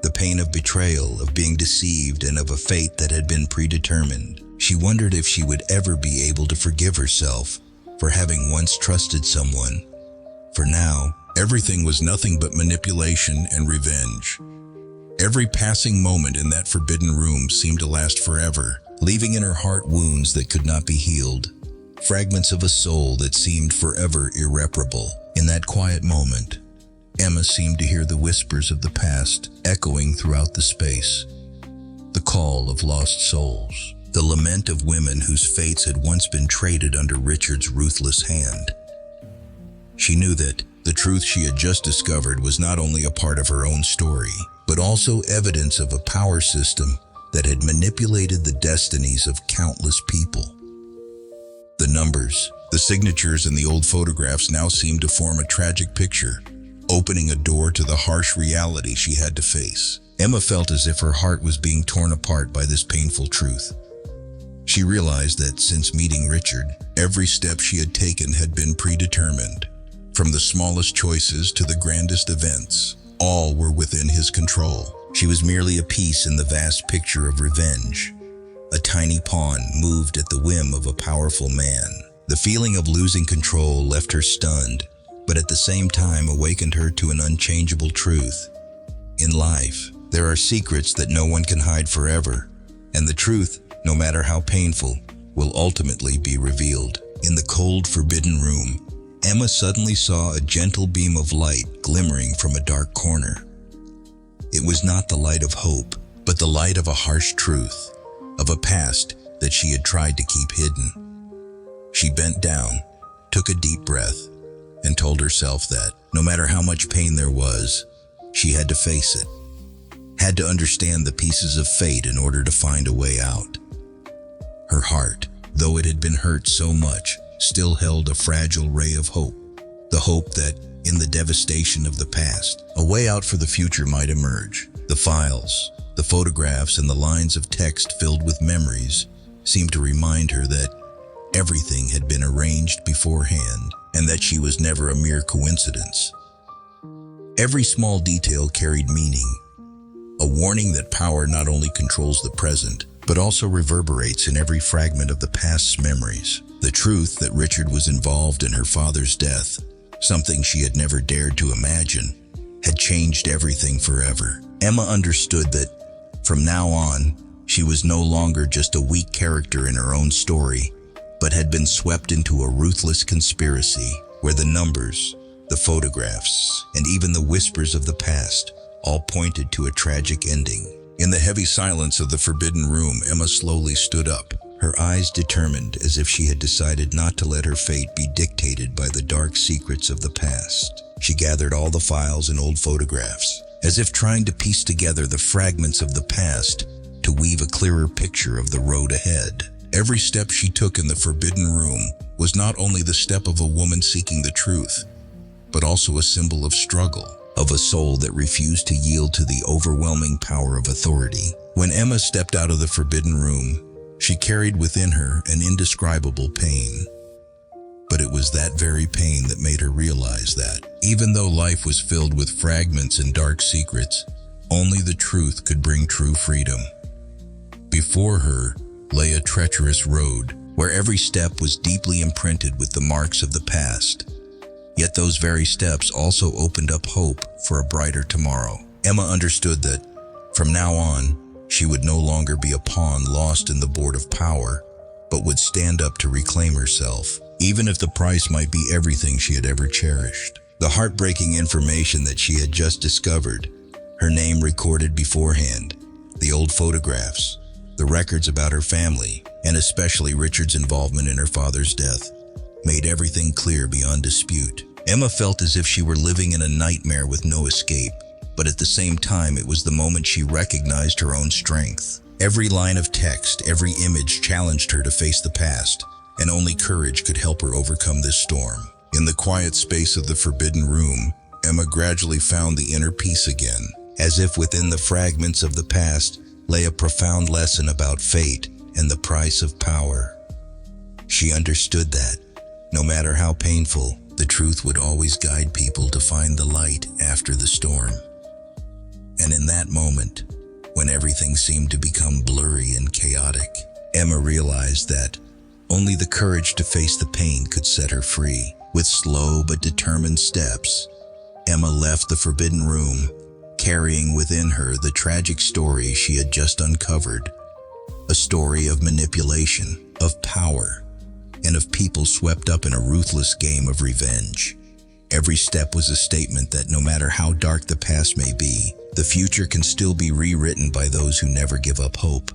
the pain of betrayal, of being deceived, and of a fate that had been predetermined. She wondered if she would ever be able to forgive herself for having once trusted someone. For now, everything was nothing but manipulation and revenge. Every passing moment in that forbidden room seemed to last forever, leaving in her heart wounds that could not be healed, fragments of a soul that seemed forever irreparable. In that quiet moment, Emma seemed to hear the whispers of the past echoing throughout the space, the call of lost souls, the lament of women whose fates had once been traded under Richard's ruthless hand. She knew that the truth she had just discovered was not only a part of her own story, but also evidence of a power system that had manipulated the destinies of countless people. The numbers, the signatures, and the old photographs now seemed to form a tragic picture, opening a door to the harsh reality she had to face. Emma felt as if her heart was being torn apart by this painful truth. She realized that since meeting Richard, every step she had taken had been predetermined. From the smallest choices to the grandest events, all were within his control. She was merely a piece in the vast picture of revenge, a tiny pawn moved at the whim of a powerful man. The feeling of losing control left her stunned, but at the same time awakened her to an unchangeable truth. In life, there are secrets that no one can hide forever, and the truth, no matter how painful, will ultimately be revealed. In the cold, forbidden room, Emma suddenly saw a gentle beam of light glimmering from a dark corner. It was not the light of hope, but the light of a harsh truth, of a past that she had tried to keep hidden. She bent down, took a deep breath, and told herself that, no matter how much pain there was, she had to face it, had to understand the pieces of fate in order to find a way out. Her heart, though it had been hurt so much, still held a fragile ray of hope, the hope that, in the devastation of the past, a way out for the future might emerge. The files, the photographs, and the lines of text filled with memories seemed to remind her that everything had been arranged beforehand, and that she was never a mere coincidence. Every small detail carried meaning, a warning that power not only controls the present, but also reverberates in every fragment of the past's memories. The truth that Richard was involved in her father's death, something she had never dared to imagine, had changed everything forever. Emma understood that, from now on, she was no longer just a weak character in her own story, but had been swept into a ruthless conspiracy where the numbers, the photographs, and even the whispers of the past all pointed to a tragic ending. In the heavy silence of the forbidden room, Emma slowly stood up, her eyes determined, as if she had decided not to let her fate be dictated by the dark secrets of the past. She gathered all the files and old photographs, as if trying to piece together the fragments of the past to weave a clearer picture of the road ahead. Every step she took in the forbidden room was not only the step of a woman seeking the truth, but also a symbol of struggle, of a soul that refused to yield to the overwhelming power of authority. When Emma stepped out of the forbidden room, she carried within her an indescribable pain. But it was that very pain that made her realize that, even though life was filled with fragments and dark secrets, only the truth could bring true freedom. Before her lay a treacherous road, where every step was deeply imprinted with the marks of the past. Yet those very steps also opened up hope for a brighter tomorrow. Emma understood that, from now on, she would no longer be a pawn lost in the board of power, but would stand up to reclaim herself, even if the price might be everything she had ever cherished. The heartbreaking information that she had just discovered, her name recorded beforehand, the old photographs, the records about her family, and especially Richard's involvement in her father's death, made everything clear beyond dispute. Emma felt as if she were living in a nightmare with no escape, but at the same time it was the moment she recognized her own strength. Every line of text, every image challenged her to face the past, and only courage could help her overcome this storm. In the quiet space of the forbidden room, Emma gradually found the inner peace again, as if within the fragments of the past lay a profound lesson about fate and the price of power. She understood that, no matter how painful, the truth would always guide people to find the light after the storm. And in that moment, when everything seemed to become blurry and chaotic, Emma realized that only the courage to face the pain could set her free. With slow but determined steps, Emma left the forbidden room, carrying within her the tragic story she had just uncovered. A story of manipulation, of power, and of people swept up in a ruthless game of revenge. Every step was a statement that no matter how dark the past may be, the future can still be rewritten by those who never give up hope.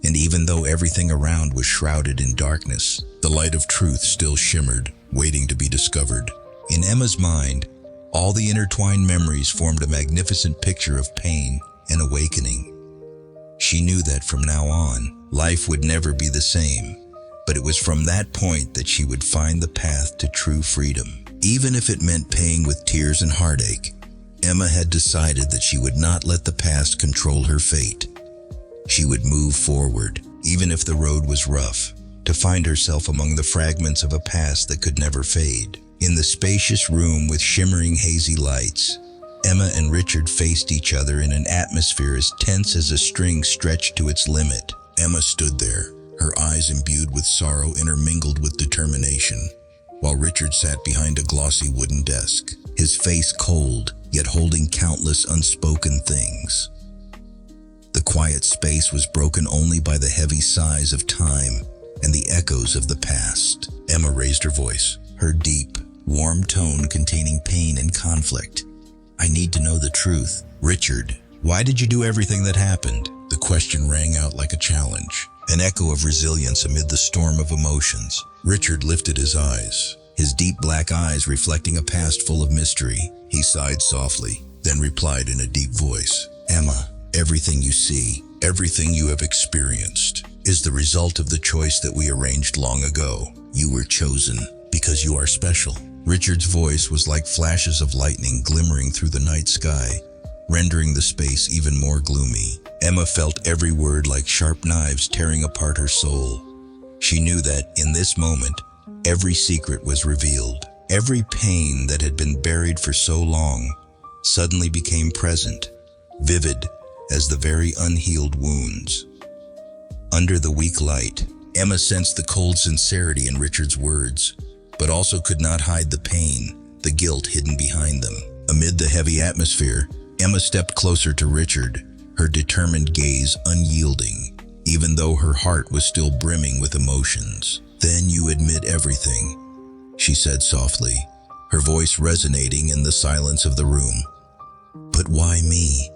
And even though everything around was shrouded in darkness, the light of truth still shimmered, waiting to be discovered. In Emma's mind, all the intertwined memories formed a magnificent picture of pain and awakening. She knew that from now on, life would never be the same, but it was from that point that she would find the path to true freedom. Even if it meant paying with tears and heartache, Emma had decided that she would not let the past control her fate. She would move forward, even if the road was rough, to find herself among the fragments of a past that could never fade. In the spacious room with shimmering hazy lights, Emma and Richard faced each other in an atmosphere as tense as a string stretched to its limit. Emma stood there, her eyes imbued with sorrow intermingled with determination, while Richard sat behind a glossy wooden desk, his face cold, yet holding countless unspoken things. The quiet space was broken only by the heavy sighs of time and the echoes of the past. Emma raised her voice, her deep, warm tone containing pain and conflict. "I need to know the truth. Richard, why did you do everything that happened?" The question rang out like a challenge, an echo of resilience amid the storm of emotions. Richard lifted his eyes, his deep black eyes reflecting a past full of mystery. He sighed softly, then replied in a deep voice, "Emma, everything you see, everything you have experienced, is the result of the choice that we arranged long ago. You were chosen because you are special." Richard's voice was like flashes of lightning glimmering through the night sky, rendering the space even more gloomy. Emma felt every word like sharp knives tearing apart her soul. She knew that, in this moment, every secret was revealed. Every pain that had been buried for so long suddenly became present, vivid as the very unhealed wounds. Under the weak light, Emma sensed the cold sincerity in Richard's words, but also could not hide the pain, the guilt hidden behind them. Amid the heavy atmosphere, Emma stepped closer to Richard, her determined gaze unyielding, even though her heart was still brimming with emotions. "Then you admit everything," she said softly, her voice resonating in the silence of the room. "But why me?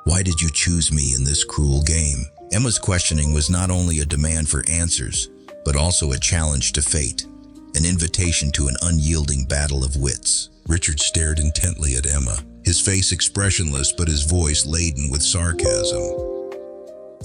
Why did you choose me in this cruel game?" Emma's questioning was not only a demand for answers, but also a challenge to fate, an invitation to an unyielding battle of wits. Richard stared intently at Emma, his face expressionless but his voice laden with sarcasm.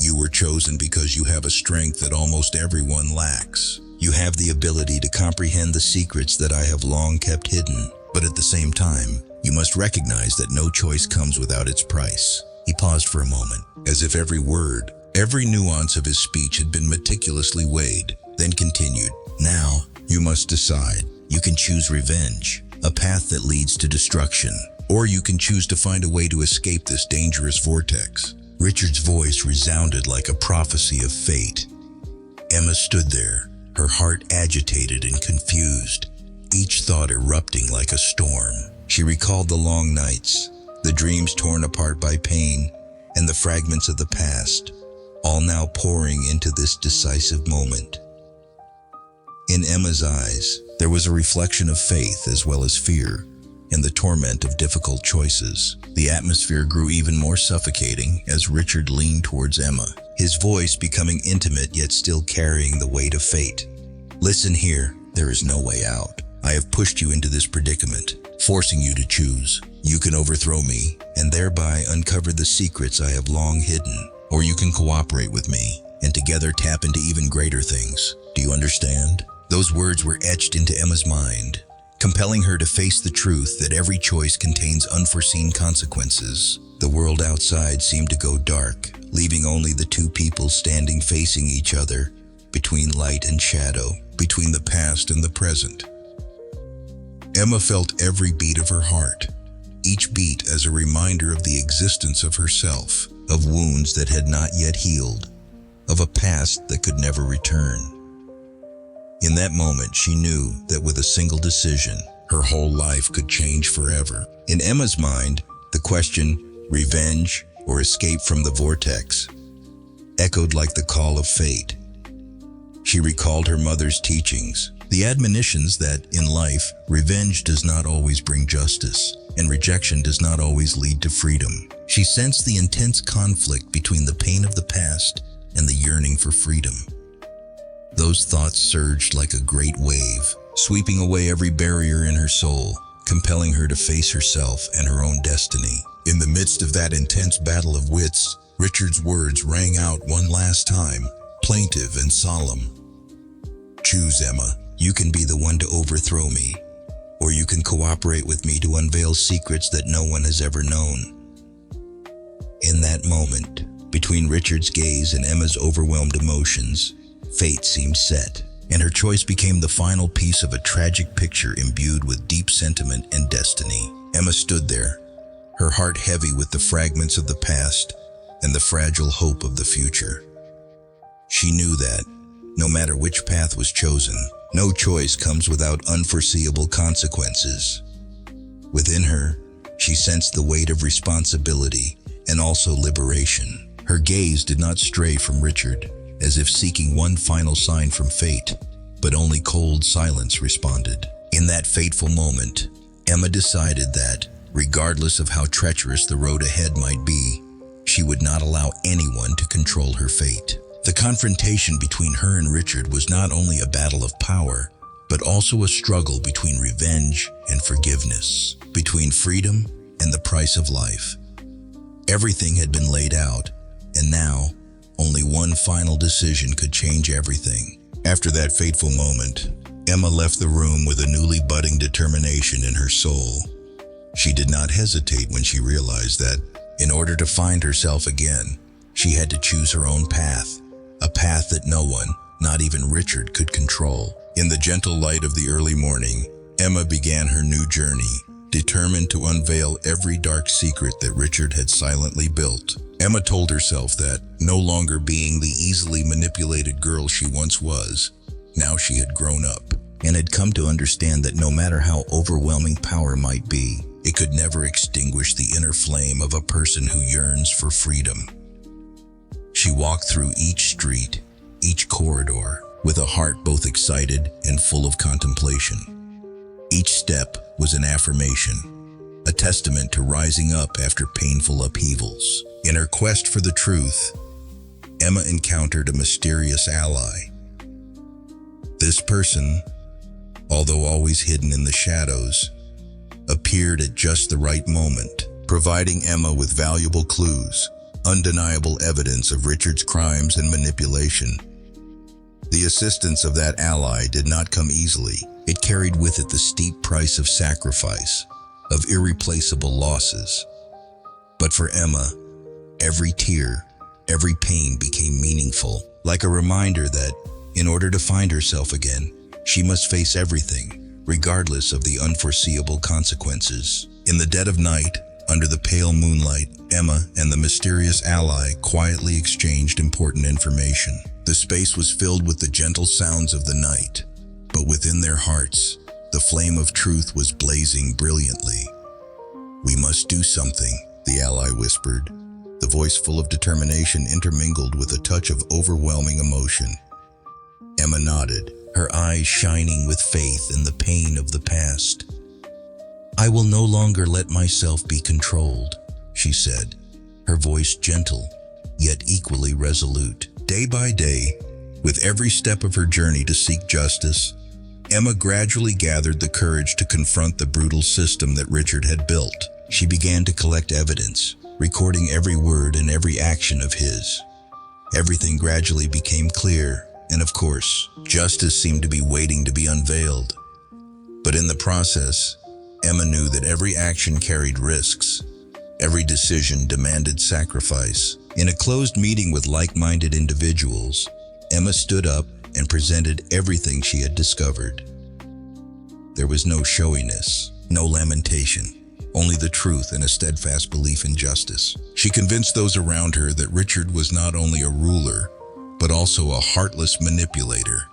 "You were chosen because you have a strength that almost everyone lacks. You have the ability to comprehend the secrets that I have long kept hidden. But at the same time, you must recognize that no choice comes without its price. He paused for a moment, as if every word, every nuance of his speech had been meticulously weighed, then continued. Now, you must decide. You can choose revenge, a path that leads to destruction, or you can choose to find a way to escape this dangerous vortex. Richard's voice resounded like a prophecy of fate. Emma stood there, her heart agitated and confused, each thought erupting like a storm. She recalled the long nights, the dreams torn apart by pain, and the fragments of the past, all now pouring into this decisive moment. In Emma's eyes, there was a reflection of faith as well as fear, and the torment of difficult choices. The atmosphere grew even more suffocating as Richard leaned towards Emma, his voice becoming intimate yet still carrying the weight of fate. Listen here, there is no way out. I have pushed you into this predicament, forcing you to choose. You can overthrow me and thereby uncover the secrets I have long hidden, or you can cooperate with me and together tap into even greater things. Do you understand? Those words were etched into Emma's mind, compelling her to face the truth that every choice contains unforeseen consequences. The world outside seemed to go dark, leaving only the two people standing facing each other, between light and shadow, between the past and the present. Emma felt every beat of her heart, each beat as a reminder of the existence of herself, of wounds that had not yet healed, of a past that could never return. In that moment, she knew that with a single decision, her whole life could change forever. In Emma's mind, the question, revenge or escape from the vortex, echoed like the call of fate. She recalled her mother's teachings, the admonitions that, in life, revenge does not always bring justice, and rejection does not always lead to freedom. She sensed the intense conflict between the pain of the past and the yearning for freedom. Those thoughts surged like a great wave, sweeping away every barrier in her soul, compelling her to face herself and her own destiny. In the midst of that intense battle of wits, Richard's words rang out one last time, plaintive and solemn. Choose, Emma. You can be the one to overthrow me, or you can cooperate with me to unveil secrets that no one has ever known. In that moment, between Richard's gaze and Emma's overwhelmed emotions, fate seemed set, and her choice became the final piece of a tragic picture imbued with deep sentiment and destiny. Emma stood there, her heart heavy with the fragments of the past and the fragile hope of the future. She knew that, no matter which path was chosen, no choice comes without unforeseeable consequences. Within her, she sensed the weight of responsibility and also liberation. Her gaze did not stray from Richard, as if seeking one final sign from fate, but only cold silence responded. In that fateful moment, Emma decided that, regardless of how treacherous the road ahead might be, she would not allow anyone to control her fate. The confrontation between her and Richard was not only a battle of power, but also a struggle between revenge and forgiveness, between freedom and the price of life. Everything had been laid out, and now, only one final decision could change everything. After that fateful moment, Emma left the room with a newly budding determination in her soul. She did not hesitate when she realized that, in order to find herself again, she had to choose her own path, a path that no one, not even Richard, could control. In the gentle light of the early morning, Emma began her new journey, determined to unveil every dark secret that Richard had silently built. Emma told herself that, no longer being the easily manipulated girl she once was, now she had grown up, and had come to understand that no matter how overwhelming power might be, it could never extinguish the inner flame of a person who yearns for freedom. She walked through each street, each corridor, with a heart both excited and full of contemplation. Each step was an affirmation, a testament to rising up after painful upheavals. In her quest for the truth, Emma encountered a mysterious ally. This person, although always hidden in the shadows, appeared at just the right moment, providing Emma with valuable clues, undeniable evidence of Richard's crimes and manipulation. The assistance of that ally did not come easily. It carried with it the steep price of sacrifice, of irreplaceable losses. But for Emma, every tear, every pain became meaningful, like a reminder that, in order to find herself again, she must face everything, regardless of the unforeseeable consequences. In the dead of night, under the pale moonlight, Emma and the mysterious ally quietly exchanged important information. The space was filled with the gentle sounds of the night, but within their hearts, the flame of truth was blazing brilliantly. "We must do something," the ally whispered, the voice full of determination intermingled with a touch of overwhelming emotion. Emma nodded, her eyes shining with faith in the pain of the past. "I will no longer let myself be controlled," she said, her voice gentle, yet equally resolute. Day by day, with every step of her journey to seek justice, Emma gradually gathered the courage to confront the brutal system that Richard had built. She began to collect evidence, recording every word and every action of his. Everything gradually became clear, and of course, justice seemed to be waiting to be unveiled. But in the process, Emma knew that every action carried risks. Every decision demanded sacrifice. In a closed meeting with like-minded individuals, Emma stood up and presented everything she had discovered. There was no showiness, no lamentation, only the truth and a steadfast belief in justice. She convinced those around her that Richard was not only a ruler, but also a heartless manipulator.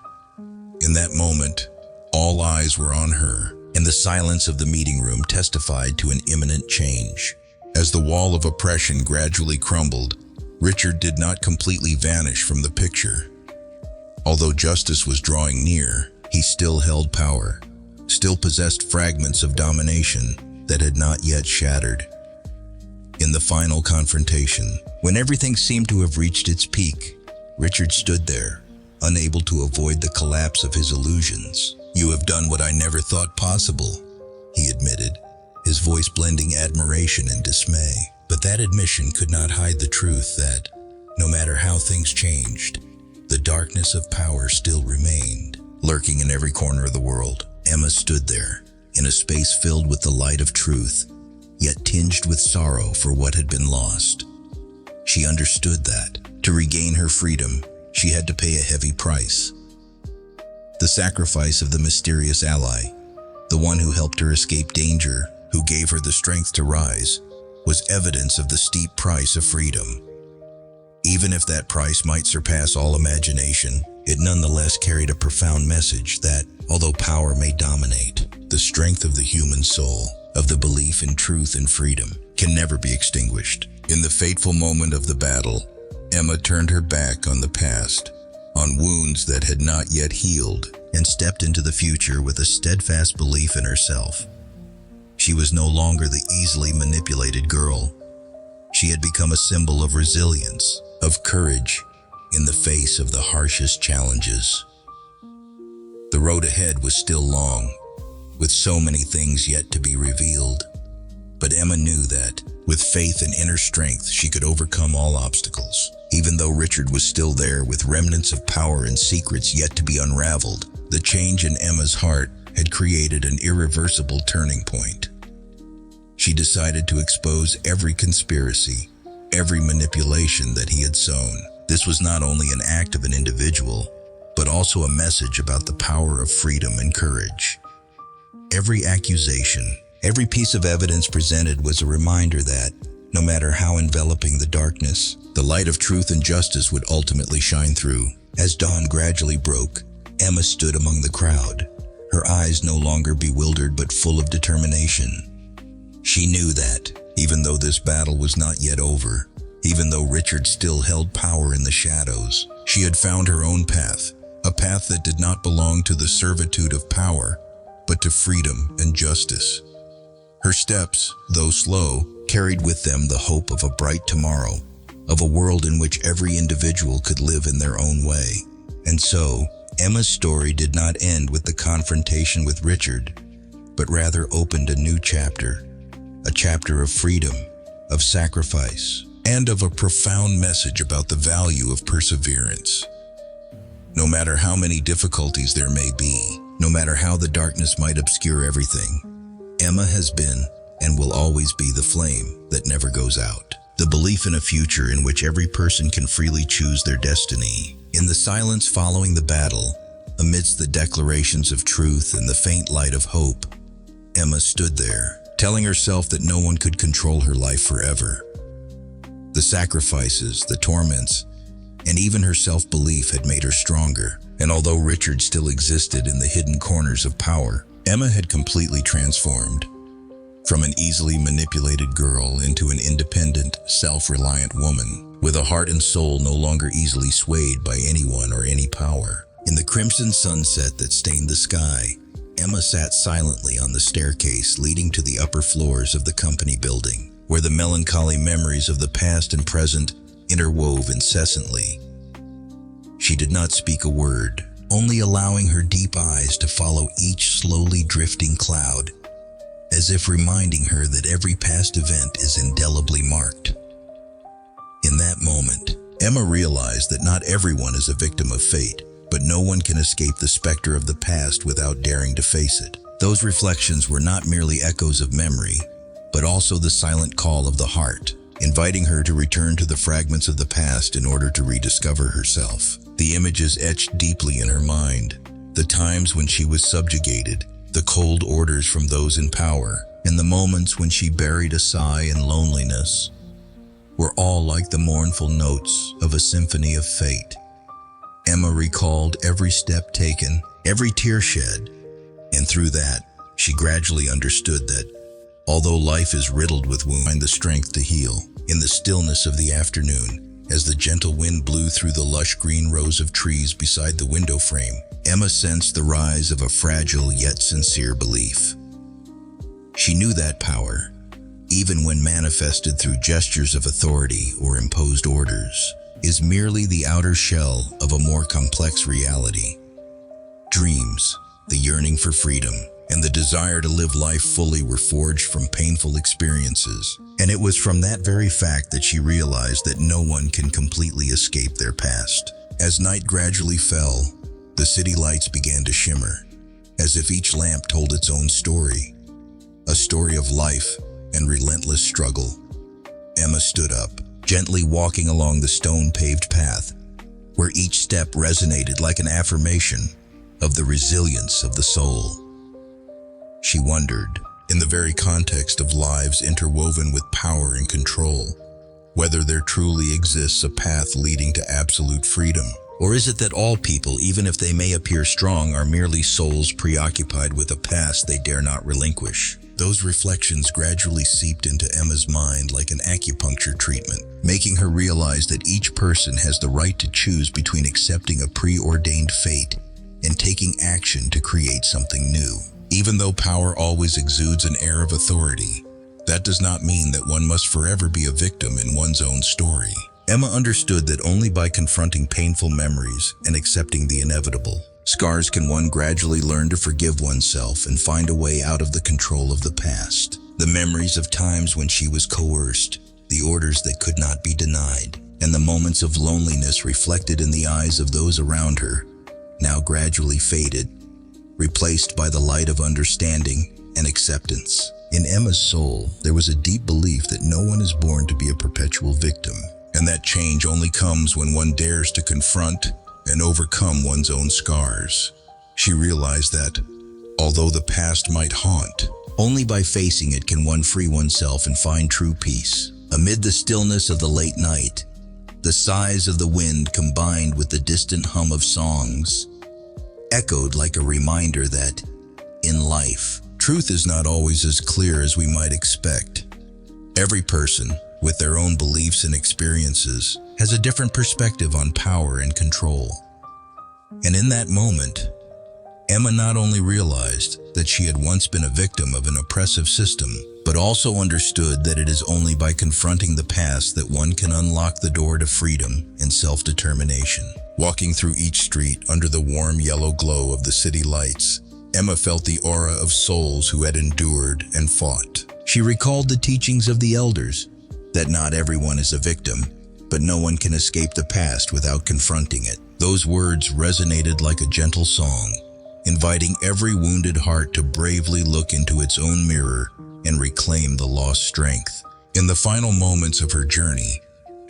In that moment, all eyes were on her, and the silence of the meeting room testified to an imminent change. As the wall of oppression gradually crumbled, Richard did not completely vanish from the picture. Although justice was drawing near, he still held power, still possessed fragments of domination that had not yet shattered. In the final confrontation, when everything seemed to have reached its peak, Richard stood there, unable to avoid the collapse of his illusions. "You have done what I never thought possible," he admitted, his voice blending admiration and dismay. But that admission could not hide the truth that, no matter how things changed, the darkness of power still remained. Lurking in every corner of the world, Emma stood there, in a space filled with the light of truth, yet tinged with sorrow for what had been lost. She understood that, to regain her freedom, she had to pay a heavy price. The sacrifice of the mysterious ally, the one who helped her escape danger, who gave her the strength to rise, was evidence of the steep price of freedom. Even if that price might surpass all imagination, it nonetheless carried a profound message that, although power may dominate, the strength of the human soul, of the belief in truth and freedom, can never be extinguished. In the fateful moment of the battle, Emma turned her back on the past, on wounds that had not yet healed, and stepped into the future with a steadfast belief in herself. She was no longer the easily manipulated girl. She had become a symbol of resilience, of courage, in the face of the harshest challenges. The road ahead was still long, with so many things yet to be revealed. But Emma knew that, with faith and inner strength, she could overcome all obstacles. Even though Richard was still there with remnants of power and secrets yet to be unraveled, the change in Emma's heart had created an irreversible turning point. She decided to expose every conspiracy, every manipulation that he had sown. This was not only an act of an individual, but also a message about the power of freedom and courage. Every accusation, every piece of evidence presented was a reminder that, no matter how enveloping the darkness, the light of truth and justice would ultimately shine through. As dawn gradually broke, Emma stood among the crowd, her eyes no longer bewildered but full of determination. She knew that, even though this battle was not yet over, even though Richard still held power in the shadows, she had found her own path, a path that did not belong to the servitude of power, but to freedom and justice. Her steps, though slow, carried with them the hope of a bright tomorrow, of a world in which every individual could live in their own way. And so, Emma's story did not end with the confrontation with Richard, but rather opened a new chapter, a chapter of freedom, of sacrifice, and of a profound message about the value of perseverance. No matter how many difficulties there may be, no matter how the darkness might obscure everything, Emma has been and will always be the flame that never goes out. The belief in a future in which every person can freely choose their destiny. In the silence following the battle, amidst the declarations of truth and the faint light of hope, Emma stood there, telling herself that no one could control her life forever. The sacrifices, the torments, and even her self-belief had made her stronger. And although Richard still existed in the hidden corners of power, Emma had completely transformed. From an easily manipulated girl into an independent, self-reliant woman, with a heart and soul no longer easily swayed by anyone or any power. In the crimson sunset that stained the sky, Emma sat silently on the staircase leading to the upper floors of the company building, where the melancholy memories of the past and present interwove incessantly. She did not speak a word, only allowing her deep eyes to follow each slowly drifting cloud, as if reminding her that every past event is indelibly marked. In that moment, Emma realized that not everyone is a victim of fate, but no one can escape the specter of the past without daring to face it. Those reflections were not merely echoes of memory, but also the silent call of the heart, inviting her to return to the fragments of the past in order to rediscover herself. The images etched deeply in her mind, the times when she was subjugated, the cold orders from those in power, and the moments when she buried a sigh in loneliness, were all like the mournful notes of a symphony of fate. Emma recalled every step taken, every tear shed, and through that, she gradually understood that, although life is riddled with wounds, find the strength to heal. In the stillness of the afternoon, as the gentle wind blew through the lush green rows of trees beside the window frame, Emma sensed the rise of a fragile yet sincere belief. She knew that power, even when manifested through gestures of authority or imposed orders, is merely the outer shell of a more complex reality. Dreams, the yearning for freedom, and the desire to live life fully were forged from painful experiences, and it was from that very fact that she realized that no one can completely escape their past. As night gradually fell, the city lights began to shimmer, as if each lamp told its own story, a story of life and relentless struggle. Emma stood up, gently walking along the stone-paved path, where each step resonated like an affirmation of the resilience of the soul. She wondered, in the very context of lives interwoven with power and control, whether there truly exists a path leading to absolute freedom. Or is it that all people, even if they may appear strong, are merely souls preoccupied with a past they dare not relinquish? Those reflections gradually seeped into Emma's mind like an acupuncture treatment, making her realize that each person has the right to choose between accepting a preordained fate and taking action to create something new. Even though power always exudes an air of authority, that does not mean that one must forever be a victim in one's own story. Emma understood that only by confronting painful memories and accepting the inevitable scars can one gradually learn to forgive oneself and find a way out of the control of the past. The memories of times when she was coerced, the orders that could not be denied, and the moments of loneliness reflected in the eyes of those around her, now gradually faded, replaced by the light of understanding and acceptance. In Emma's soul, there was a deep belief that no one is born to be a perpetual victim, and that change only comes when one dares to confront and overcome one's own scars. She realized that, although the past might haunt, only by facing it can one free oneself and find true peace. Amid the stillness of the late night, the sighs of the wind combined with the distant hum of songs echoed like a reminder that, in life, truth is not always as clear as we might expect. Every person, with their own beliefs and experiences, has a different perspective on power and control. And in that moment, Emma not only realized that she had once been a victim of an oppressive system, but also understood that it is only by confronting the past that one can unlock the door to freedom and self-determination. Walking through each street under the warm yellow glow of the city lights, Emma felt the aura of souls who had endured and fought. She recalled the teachings of the elders, that not everyone is a victim, but no one can escape the past without confronting it. Those words resonated like a gentle song, inviting every wounded heart to bravely look into its own mirror and reclaim the lost strength. In the final moments of her journey,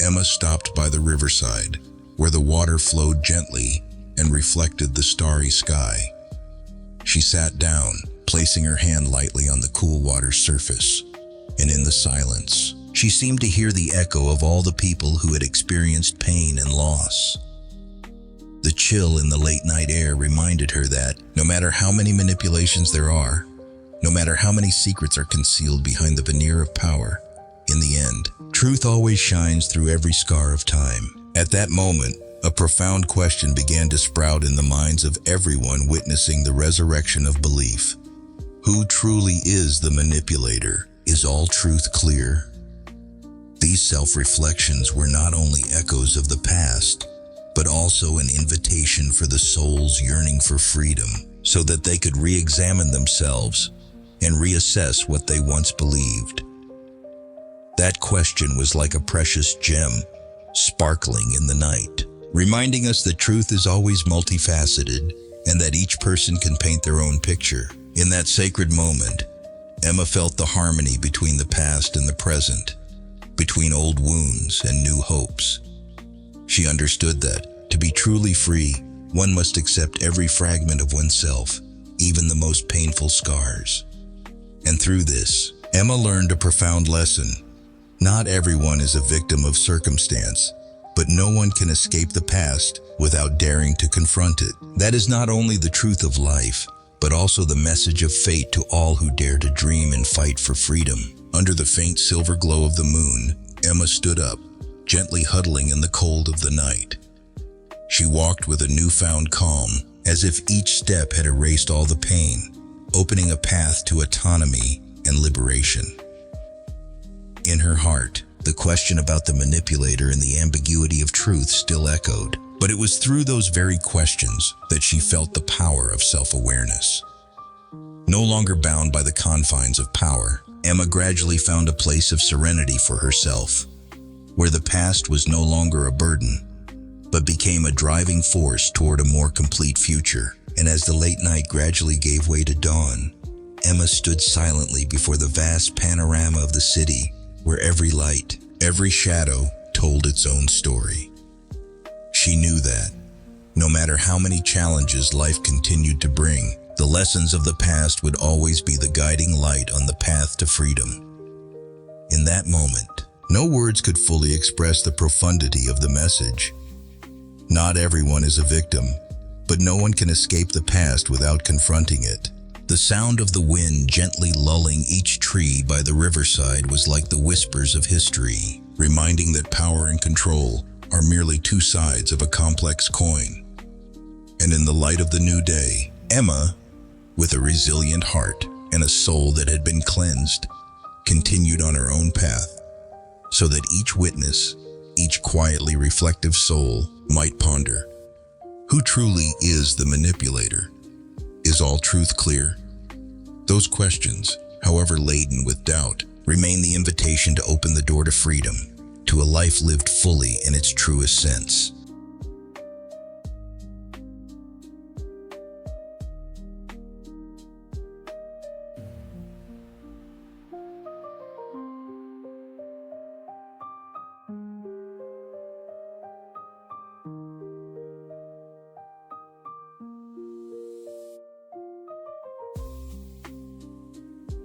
Emma stopped by the riverside, where the water flowed gently and reflected the starry sky. She sat down, placing her hand lightly on the cool water's surface, and in the silence, she seemed to hear the echo of all the people who had experienced pain and loss. The chill in the late-night air reminded her that, no matter how many manipulations there are, no matter how many secrets are concealed behind the veneer of power, in the end, truth always shines through every scar of time. At that moment, a profound question began to sprout in the minds of everyone witnessing the resurrection of belief. Who truly is the manipulator? Is all truth clear? These self-reflections were not only echoes of the past, but also an invitation for the souls yearning for freedom, so that they could re-examine themselves and reassess what they once believed. That question was like a precious gem, sparkling in the night, reminding us that truth is always multifaceted and that each person can paint their own picture. In that sacred moment, Emma felt the harmony between the past and the present, between old wounds and new hopes. She understood that, to be truly free, one must accept every fragment of oneself, even the most painful scars. And through this, Emma learned a profound lesson. Not everyone is a victim of circumstance, but no one can escape the past without daring to confront it. That is not only the truth of life, but also the message of fate to all who dare to dream and fight for freedom. Under the faint silver glow of the moon, Emma stood up, gently huddling in the cold of the night. She walked with a newfound calm, as if each step had erased all the pain, opening a path to autonomy and liberation. In her heart, the question about the manipulator and the ambiguity of truth still echoed, but it was through those very questions that she felt the power of self-awareness. No longer bound by the confines of power, Emma gradually found a place of serenity for herself, where the past was no longer a burden, but became a driving force toward a more complete future. And as the late night gradually gave way to dawn, Emma stood silently before the vast panorama of the city, where every light, every shadow told its own story. She knew that, no matter how many challenges life continued to bring, the lessons of the past would always be the guiding light on the path to freedom. In that moment, no words could fully express the profundity of the message. Not everyone is a victim, but no one can escape the past without confronting it. The sound of the wind gently lulling each tree by the riverside was like the whispers of history, reminding that power and control are merely two sides of a complex coin. And in the light of the new day, Emma, with a resilient heart and a soul that had been cleansed, continued on her own path, so that each witness, each quietly reflective soul, might ponder, who truly is the manipulator? Is all truth clear? Those questions, however laden with doubt, remain the invitation to open the door to freedom, to a life lived fully in its truest sense.